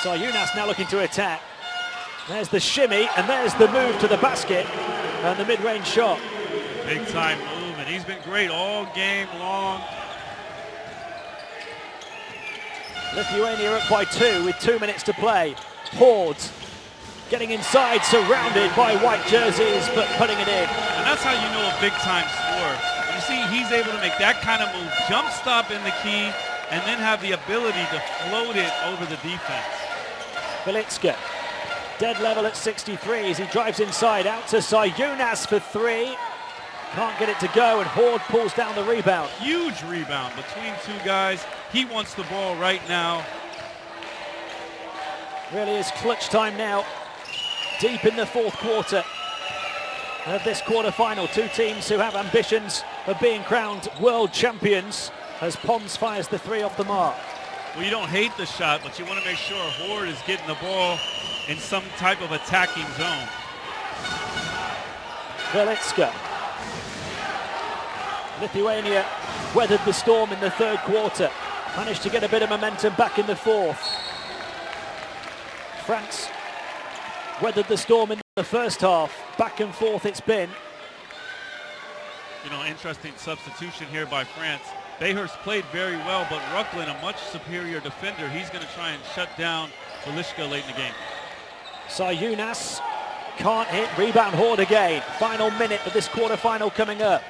Sarjunas now looking to attack. There's the shimmy, and there's the move to the basket, and the mid-range shot. Big time move, and he's been great all game long. Lithuania up by 2 with 2 minutes to play. Horde getting inside, surrounded by white jerseys, but putting it in. And that's how you know a big-time scorer. You see, he's able to make that kind of move, jump stop in the key, and then have the ability to float it over the defense. Velitska, dead level at 63 as he drives inside, out to Sarjunas for 3. Can't get it to go, and Horde pulls down the rebound. Huge rebound between 2 guys. He wants the ball right now. Really is clutch time now. Deep in the 4th quarter of this quarter-final. 2 teams who have ambitions of being crowned world champions as Pons fires the 3 off the mark. Well, you don't hate the shot, but you want to make sure Horde is getting the ball in some type of attacking zone. Velitska. Lithuania weathered the storm in the 3rd quarter. Managed to get a bit of momentum back in the 4th. France weathered the storm in the 1st half. Back and forth it's been. interesting substitution here by France. Bayhurst played very well, but Rucklin, a much superior defender, he's going to try and shut down Velishka late in the game. Sayunas can't hit, rebound Horde again. Final minute of this quarterfinal coming up.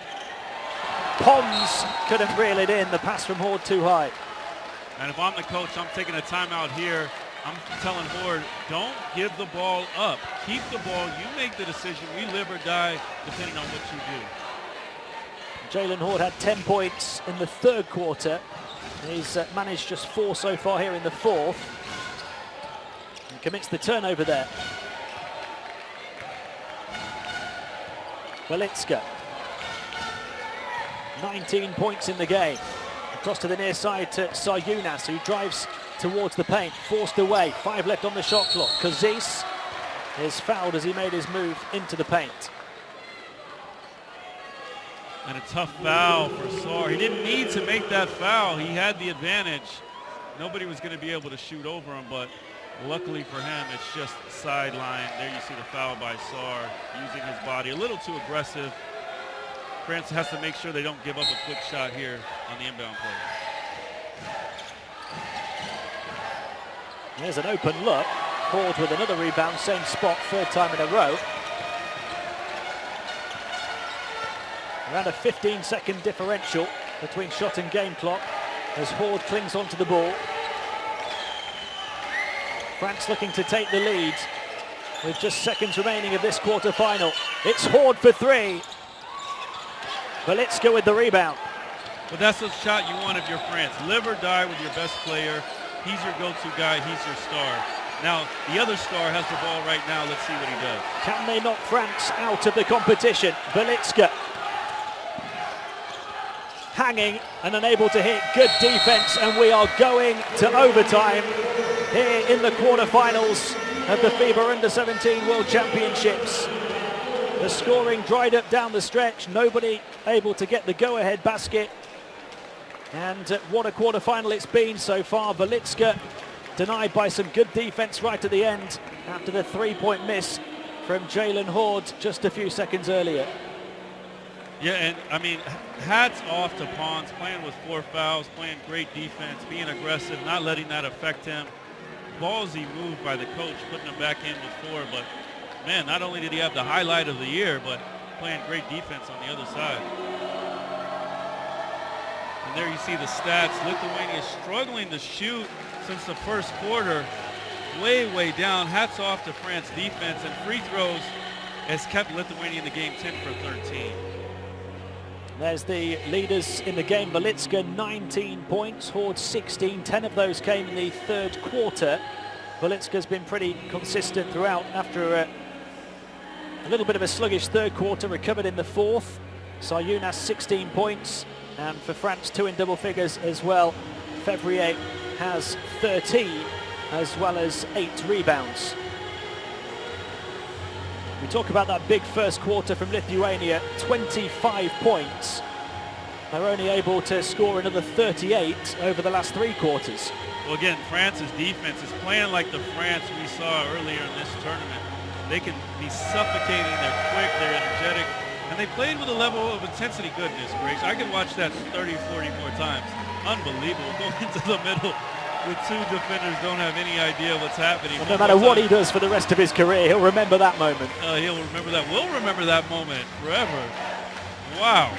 Pons couldn't reel it in, the pass from Horde too high. And if I'm the coach, I'm taking a timeout here. I'm telling Horde, don't give the ball up. Keep the ball, you make the decision. We live or die depending on what you do. Jalen Horde had 10 points in the third quarter. He's managed just 4 so far here in the fourth. And commits the turnover there. Velitska. 19 points in the game. Across to the near side to Sayunas, who drives towards the paint, forced away. 5 left on the shot clock. Kazis is fouled as he made his move into the paint. And a tough foul for Saar. He didn't need to make that foul. He had the advantage. Nobody was going to be able to shoot over him, but luckily for him, it's just sideline. There you see the foul by Saar, using his body. A little too aggressive. France has to make sure they don't give up a quick shot here on the inbound play. There's an open look. Horde with another rebound, same spot, 3rd time in a row. Around a 15-second differential between shot and game clock as Horde clings onto the ball. France looking to take the lead with just seconds remaining of this quarter-final. It's Horde for 3. Velitska with the rebound. But that's the shot you want if you're France. Live or die with your best player. He's your go-to guy. He's your star. Now, the other star has the ball right now. Let's see what he does. Can they knock France out of the competition? Velitska hanging and unable to hit. Good defense, and we are going to overtime here in the quarterfinals of the FIBA U17 World Championships. The scoring dried up down the stretch. Nobody able to get the go-ahead basket. And what a quarterfinal it's been so far. Velitska denied by some good defense right at the end after the 3-point miss from Jalen Horde just a few seconds earlier. Yeah, and I mean, hats off to Pons, playing with 4 fouls, playing great defense, being aggressive, not letting that affect him. Ballsy move by the coach, putting him back in with 4, but man, not only did he have the highlight of the year, but playing great defense on the other side. And there you see the stats. Lithuania struggling to shoot since the first quarter. Way down. Hats off to France defense, and free throws has kept Lithuania in the game 10 for 13. There's the leaders in the game. Velitska 19 points, Horde 16. 10 of those came in the third quarter. Velitska's been pretty consistent throughout after a little bit of a sluggish third quarter, recovered in the fourth. Sayunas 16 points, and for France 2 in double figures as well. Fevrier has 13 as well as 8 rebounds. We talk about that big first quarter from Lithuania, 25 points. They're only able to score another 38 over the last 3 quarters. Well, again, France's defense is playing like the France we saw earlier in this tournament. They can be suffocating, they're quick, they're energetic, and they played with a level of intensity goodness, Grace. I could watch that 30, 40 more times. Unbelievable. Going into the middle with 2 defenders, don't have any idea what's happening. Well, no matter what he does for the rest of his career, he'll remember that moment. He'll remember that. We'll remember that moment forever. Wow.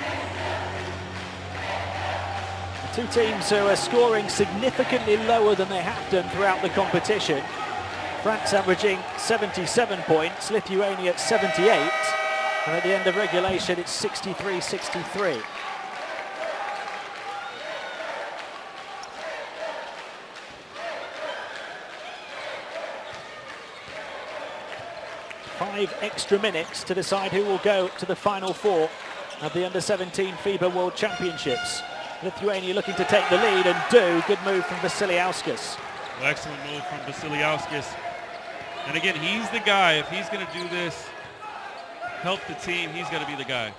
The 2 teams who are scoring significantly lower than they have done throughout the competition. France averaging 77 points, Lithuania at 78, and at the end of regulation it's 63-63. Five extra minutes to decide who will go to the Final 4 of the Under-17 FIBA World Championships. Lithuania looking to take the lead, and good move from Vasiliauskas. Well, excellent move from Vasiliauskas. And again, he's the guy. If he's going to do this, help the team, he's going to be the guy.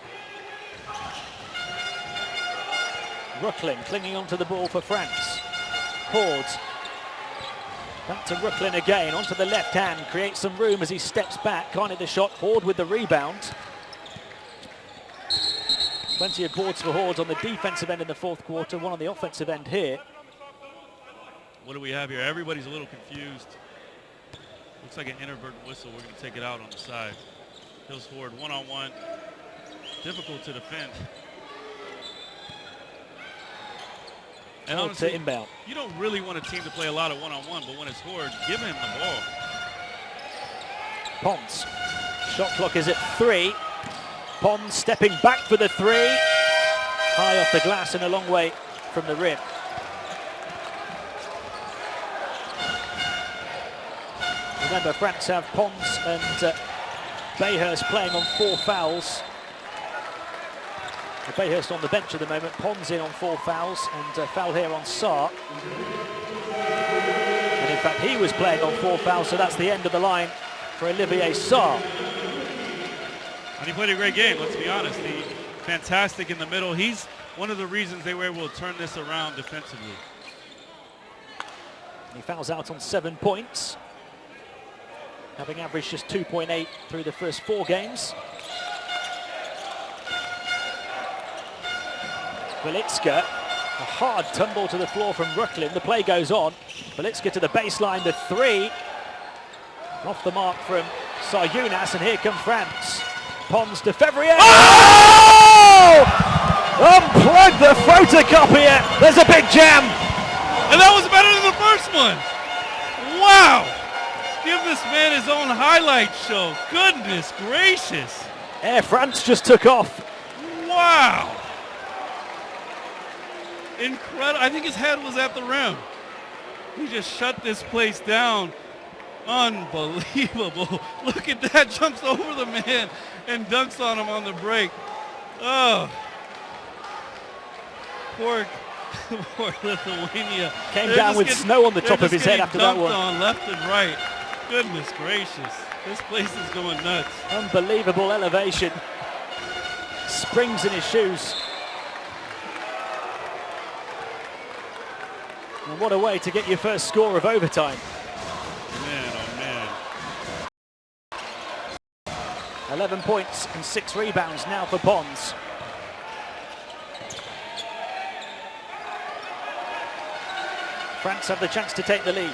Rucklin clinging onto the ball for France. Horde. Back to Rucklin again, onto the left hand, creates some room as he steps back. Can't hit the shot. Horde with the rebound. Plenty of boards for Horde on the defensive end in the fourth quarter, one on the offensive end here. What do we have here? Everybody's a little confused. Looks like an inadvertent whistle. We're going to take it out on the side. Hills Horde one-on-one. Difficult to defend. And honestly, to inbound. You don't really want a team to play a lot of one-on-one, but when it's Horde, give him the ball. Pons. Shot clock is at 3. Pons stepping back for the 3. High off the glass and a long way from the rim. Remember, France have Pons and Bayhurst playing on 4 fouls. Bayhurst on the bench at the moment. Pons in on 4 fouls and foul here on Saar. And in fact, he was playing on 4 fouls, so that's the end of the line for Olivier Saar. And he played a great game, let's be honest. He fantastic in the middle. He's one of the reasons they were able to turn this around defensively. He fouls out on 7 points, having averaged just 2.8 through the first 4 games. Belitska, a hard tumble to the floor from Rücklin. The play goes on. Belitska to the baseline, the 3. Off the mark from Sayunas, and here come France. Pons to Fevrier. Oh! Unplug the photocopier. There's a big jam. And that was better than the first one. Wow. Give this man his own highlight show. Goodness gracious. Air France just took off. Wow. Incredible. I think his head was at the rim. He just shut this place down. Unbelievable. Look at that. Jumps over the man and dunks on him on the break. Oh. Poor Lithuania. Came down with snow on the top of his head after that one. On left and right. Goodness gracious. This place is going nuts. Unbelievable elevation. Springs in his shoes. And what a way to get your first score of overtime. Man, oh man. 11 points and 6 rebounds now for Pons. France have the chance to take the lead.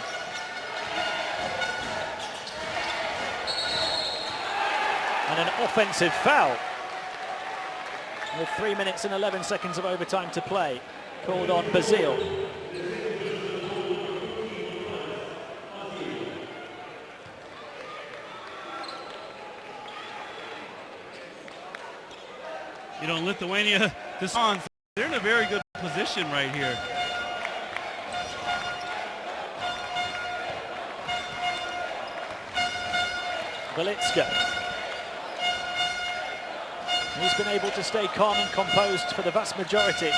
And an offensive foul. With 3 minutes and 11 seconds of overtime to play. Called on Basile. You know, Lithuania, they're in a very good position right here. Belitska. He's been able to stay calm and composed for the vast majority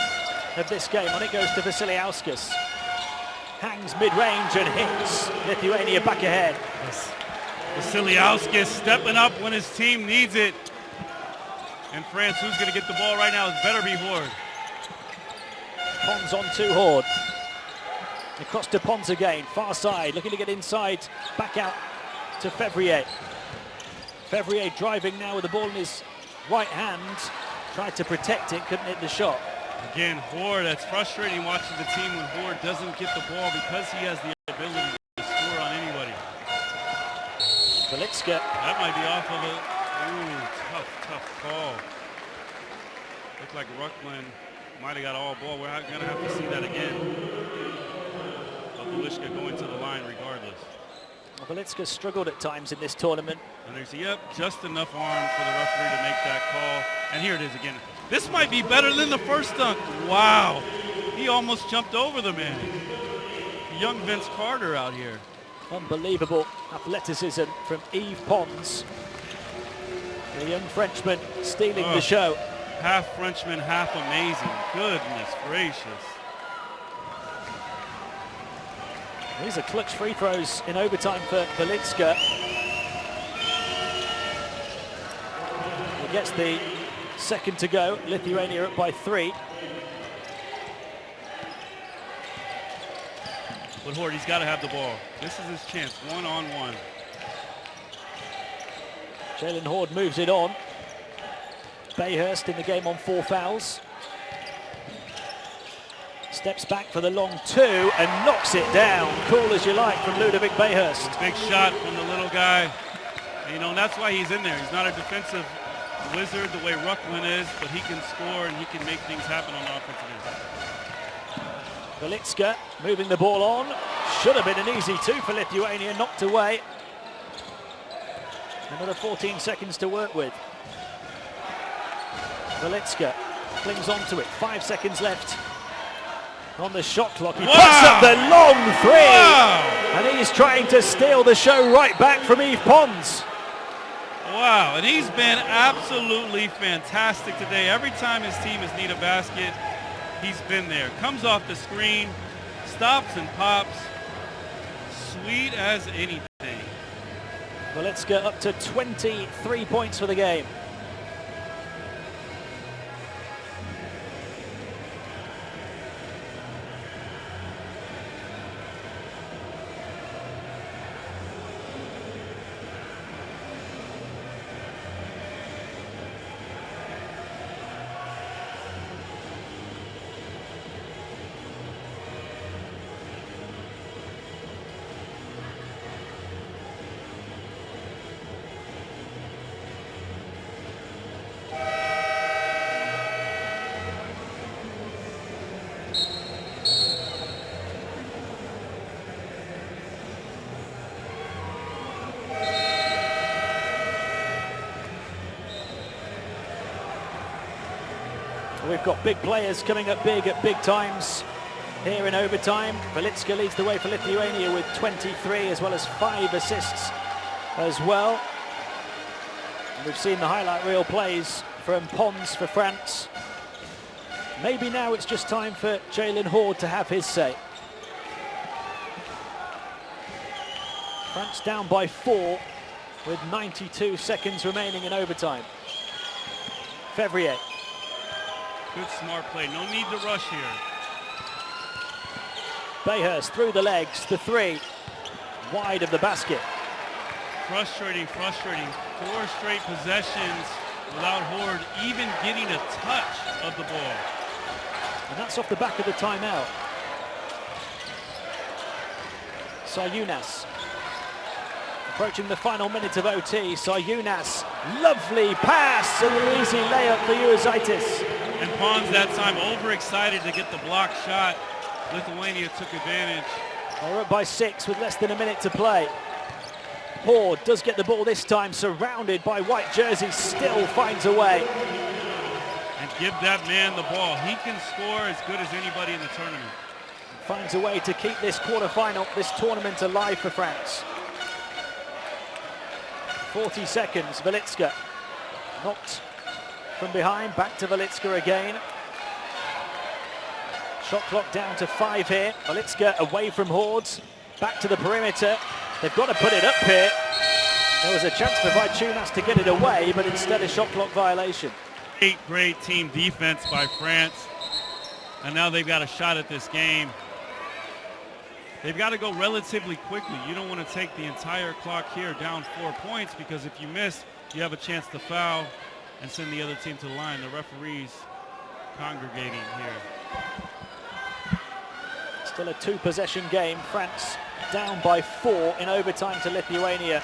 of this game. On it goes to Vasiliauskas. Hangs mid-range and hits. Lithuania back ahead. Yes. Vasiliauskas stepping up when his team needs it. And France, who's going to get the ball right now? It better be Horde. Pons on to Horde. Across to Pons again. Far side, looking to get inside. Back out to Fevrier. Fevrier driving now with the ball in his right hand. Tried to protect it, couldn't hit the shot. Again, Horde, that's frustrating watching the team when Horde doesn't get the ball because he has the ability to score on anybody. Belitska. That might be off of a tough call. Looked like Rücklin might have got all ball. We're going to have to see that again. But Belitska going to the line regardless. Well, Belitska struggled at times in this tournament. And there's, just enough arm for the referee to make that call. And here it is again. This might be better than the first dunk. Wow. He almost jumped over the man. Young Vince Carter out here. Unbelievable athleticism from Yves Pons. The young Frenchman stealing the show. Half Frenchman, half amazing. Goodness gracious. These are clutch free throws in overtime for Belitska. He gets the second to go. Lithuania up by 3. But Horde, he's got to have the ball. This is his chance, one-on-one. Jalen Horde moves it on. Bayhurst in the game on 4 fouls. Steps back for the long 2 and knocks it down. Cool as you like from Ludovic Bayhurst. Big shot from the little guy. You know, and that's why he's in there. He's not a defensive wizard the way Rucklin is, but he can score and he can make things happen on the offensive end. Velitska moving the ball on. Should have been an easy 2 for Lithuania, knocked away. Another 14 seconds to work with. Velitska clings onto it. 5 seconds left on the shot clock. He puts up the long 3. Wow. And he's trying to steal the show right back from Yves Pons. Wow, and he's been absolutely fantastic today. Every time his team has needed a basket, he's been there. Comes off the screen, stops and pops. Sweet as anything. Velitska up to 23 points for the game. We've got big players coming up big at big times here in overtime. Velitska leads the way for Lithuania with 23 as well as 5 assists as well. And we've seen the highlight reel plays from Pons for France. Maybe now it's just time for Jalen Horde to have his say. France down by 4 with 92 seconds remaining in overtime. Fevrier. Good smart play. No need to rush here. Bayhurst through the legs, the 3. Wide of the basket. Frustrating. 4 straight possessions without Horde even getting a touch of the ball. And that's off the back of the timeout. Sayunas. Approaching the final minute of OT. Sayunas. Lovely pass and an easy layup for Uozaitis. And Pons that time overexcited to get the block shot. Lithuania took advantage. They're up by 6 with less than a minute to play. Horde does get the ball this time, surrounded by white jerseys, still finds a way. And give that man the ball. He can score as good as anybody in the tournament. Finds a way to keep this quarterfinal, this tournament alive for France. 40 seconds, Velitska. Knocked from behind, back to Velitska again. Shot clock down to 5 here. Velitska away from Hordes, back to the perimeter. They've got to put it up here. There was a chance for Vaitunas to get it away, but instead a shot clock violation. Great team defense by France. And now they've got a shot at this game. They've got to go relatively quickly. You don't want to take the entire clock here down 4 points, because if you miss, you have a chance to foul and send the other team to the line. The referees congregating here. Still a 2-possession game. France down by 4 in overtime to Lithuania.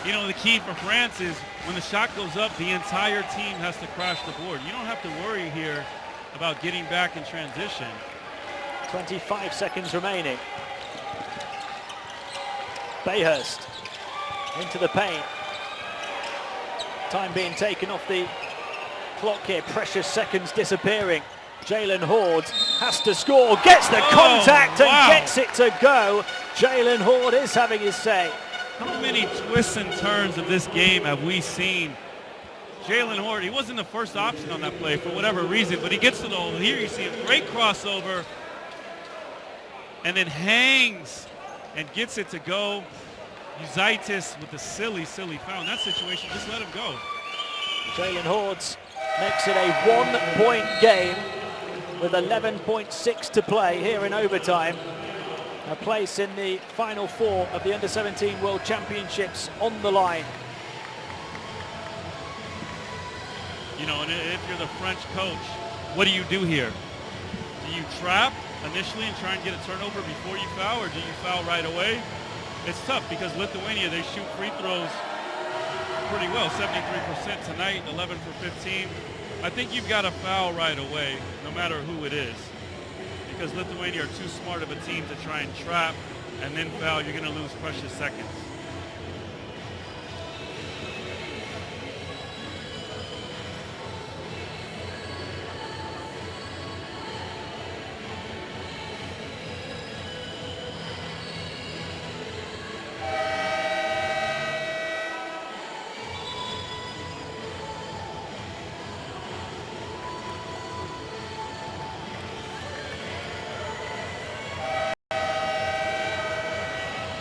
You know, the key for France is when the shot goes up, the entire team has to crash the board. You don't have to worry here about getting back in transition. 25 seconds remaining. Bayhurst into the paint. Time being taken off the clock here. Precious seconds disappearing. Jalen Horde has to score, gets the contact and gets it to go. Jalen Horde is having his say. How many twists and turns of this game have we seen? Jalen Horde, he wasn't the first option on that play for whatever reason, but he gets to the hole. Here you see a great crossover and then hangs and gets it to go. Uozaitis with a silly foul. In that situation, just let him go. Jalen Horde makes it a 1-point game with 11.6 to play here in overtime. A place in the Final 4 of the Under-17 World Championships on the line. You know, and if you're the French coach, what do you do here? Do you trap initially and try and get a turnover before you foul, or do you foul right away? It's tough because Lithuania, they shoot free throws pretty well, 73% tonight, 11 for 15. I think you've got to foul right away, no matter who it is, because Lithuania are too smart of a team to try and trap and then foul. You're going to lose precious seconds.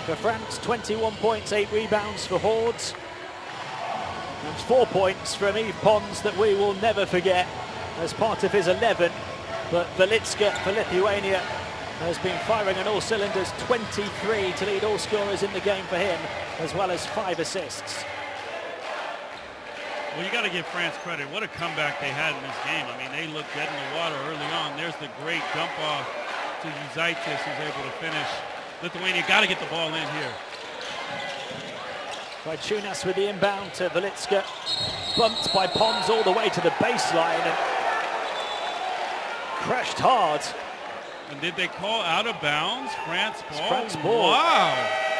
For France, 21 points, 8 rebounds for Hordes. And 4 points from Yves Pons that we will never forget as part of his 11. But Velitska for Lithuania has been firing on all cylinders, 23 to lead all scorers in the game for him, as well as 5 assists. Well, you got to give France credit. What a comeback they had in this game. I mean, they looked dead in the water early on. There's the great dump off to U17, who's able to finish. Lithuania got to get the ball in here. Vaičiūnas with the inbound to Velitska. Bumped by Pons all the way to the baseline and crashed hard. And did they call out of bounds? France ball? France ball. Wow.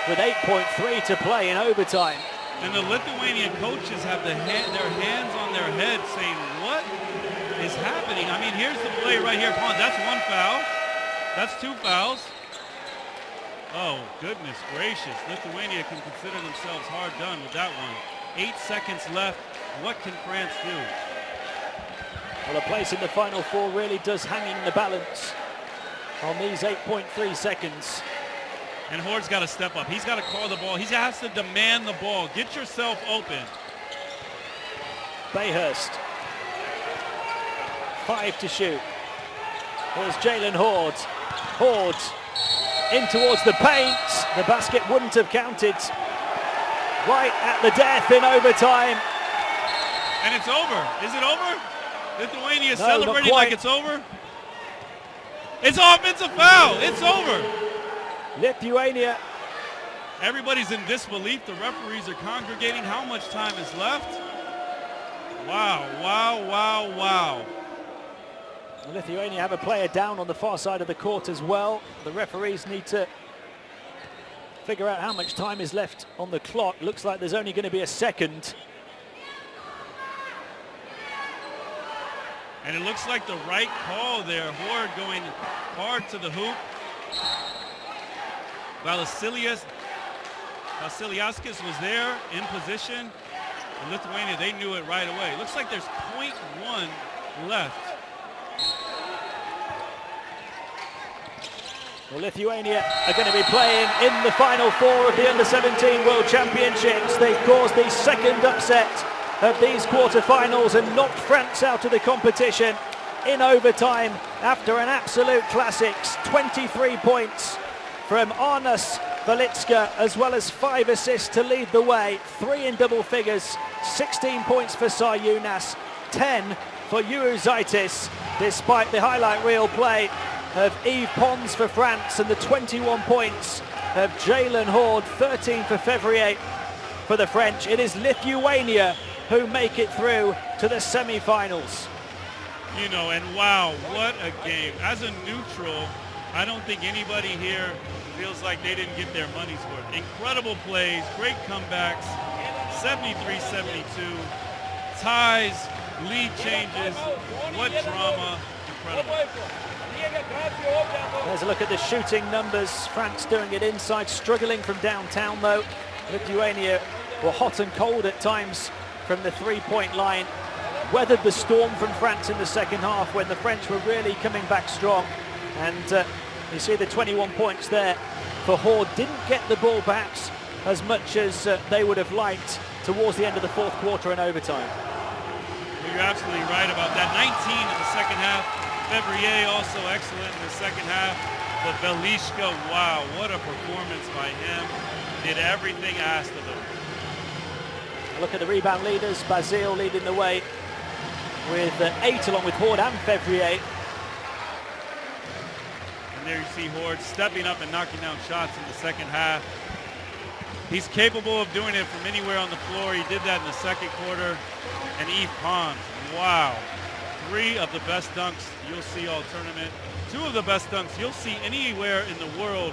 With 8.3 to play in overtime. And the Lithuanian coaches have their hands on their heads saying, what is happening? I mean, here's the play right here. Pons, that's 1 foul. That's 2 fouls. Oh, goodness gracious. Lithuania can consider themselves hard done with that one. 8 seconds left. What can France do? Well, a place in the Final Four really does hang in the balance on these 8.3 seconds. And Horde's got to step up. He's got to call the ball. He has to demand the ball. Get yourself open. Bayhurst. 5 to shoot. Here's Jalen Horde. Horde in towards the paint. The basket wouldn't have counted. Right at the death in overtime. And it's over. Is it over? Lithuania No, celebrating like it's over. It's offensive foul. It's over. Lithuania. Everybody's in disbelief. The referees are congregating. How much time is left? Wow, wow, wow, wow. Lithuania have a player down on the far side of the court as well. The referees need to figure out how much time is left on the clock. Looks like there's only going to be a second. And it looks like the right call there. Horde going hard to the hoop. Vasiliauskas was there in position. And Lithuania, they knew it right away. Looks like there's 0.1 left. Well, Lithuania are going to be playing in the Final Four of the Under-17 World Championships. They've caused the second upset of these quarterfinals and knocked France out of the competition in overtime after an absolute classics. 23 points from Arnas Velitska, as well as 5 assists to lead the way. 3 in double figures, 16 points for Vaičiūnas, 10 for U17, despite the highlight reel play of Yves Pons for France and the 21 points of Jalen Horde, 13 for Fevrier for the French. It is Lithuania who make it through to the semi-finals. You know, and wow, what a game. As a neutral, I don't think anybody here feels like they didn't get their money's worth. Incredible plays, great comebacks, 73-72, ties, lead changes, what drama, incredible. There's a look at the shooting numbers. France doing it inside, struggling from downtown though. Lithuania were hot and cold at times from the three-point line. Weathered the storm from France in the second half when the French were really coming back strong. And you see the 21 points there for Horde. Didn't get the ball perhaps as much as they would have liked towards the end of the fourth quarter and overtime. Well, you're absolutely right about that. 19 in the second half. Fevrier also excellent in the second half. But Velitska, wow, what a performance by him. Did everything asked of him. Look at the rebound leaders. Basile leading the way with 8 along with Horde and Fevrier. And there you see Horde stepping up and knocking down shots in the second half. He's capable of doing it from anywhere on the floor. He did that in the second quarter. And Yves Pons, wow. 3 of the best dunks you'll see all tournament. 2 of the best dunks you'll see anywhere in the world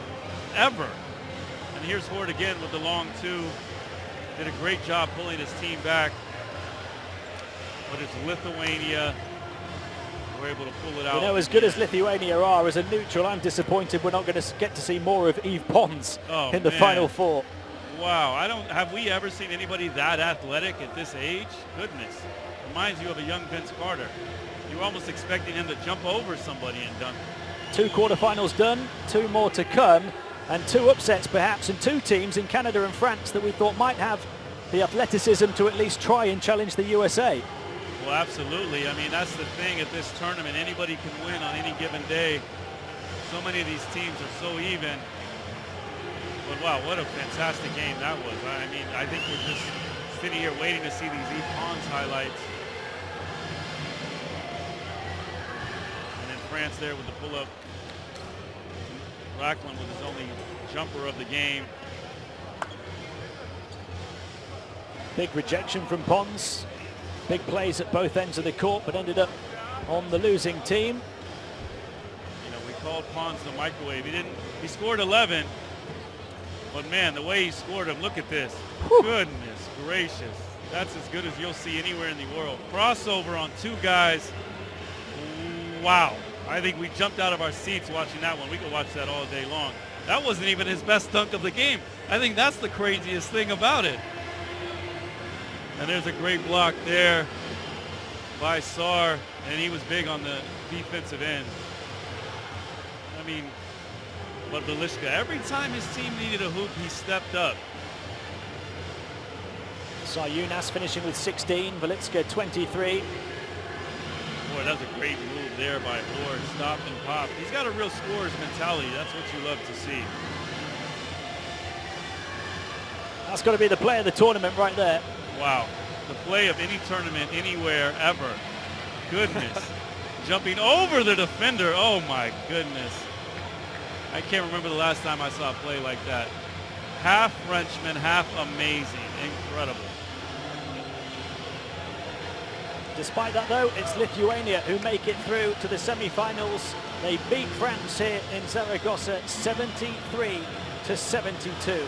ever. And here's Horde again with the long 2. Did a great job pulling his team back. But it's Lithuania. We're able to pull it out. You know, as good as Lithuania are, as a neutral, I'm disappointed we're not going to get to see more of Yves Pons in the Final Four. Wow, have we ever seen anybody that athletic at this age? Goodness. Reminds you of a young Vince Carter. You're almost expecting him to jump over somebody and dunk. 2 quarterfinals done, 2 more to come, and 2 upsets perhaps, and 2 teams in Canada and France that we thought might have the athleticism to at least try and challenge the USA. Well, absolutely. I mean, that's the thing at this tournament. Anybody can win on any given day. So many of these teams are so even. But wow, what a fantastic game that was. I mean, I think we're just sitting here waiting to see these Yves Pons highlights. And then France there with the pull-up. Racklin with his only jumper of the game. Big rejection from Pons. Big plays at both ends of the court, but ended up on the losing team. You know, we called Pons the microwave. He scored 11, but man, the way he scored them, look at this. Whew. Goodness gracious. That's as good as you'll see anywhere in the world. Crossover on 2 guys. Wow. I think we jumped out of our seats watching that one. We could watch that all day long. That wasn't even his best dunk of the game. I think that's the craziest thing about it. And there's a great block there by Sar, and he was big on the defensive end. I mean, but Belishka, every time his team needed a hoop, he stepped up. Sayunas finishing with 16, Velitska 23. Boy, that was a great move there by Horde. Stop and pop. He's got a real scorer's mentality. That's what you love to see. That's got to be the play of the tournament right there. Wow. The play of any tournament, anywhere, ever. Goodness. Jumping over the defender. Oh, my goodness. I can't remember the last time I saw a play like that. Half Frenchman, half amazing. Incredible. Despite that, though, it's Lithuania who make it through to the semi-finals. They beat France here in Zaragoza 73-72.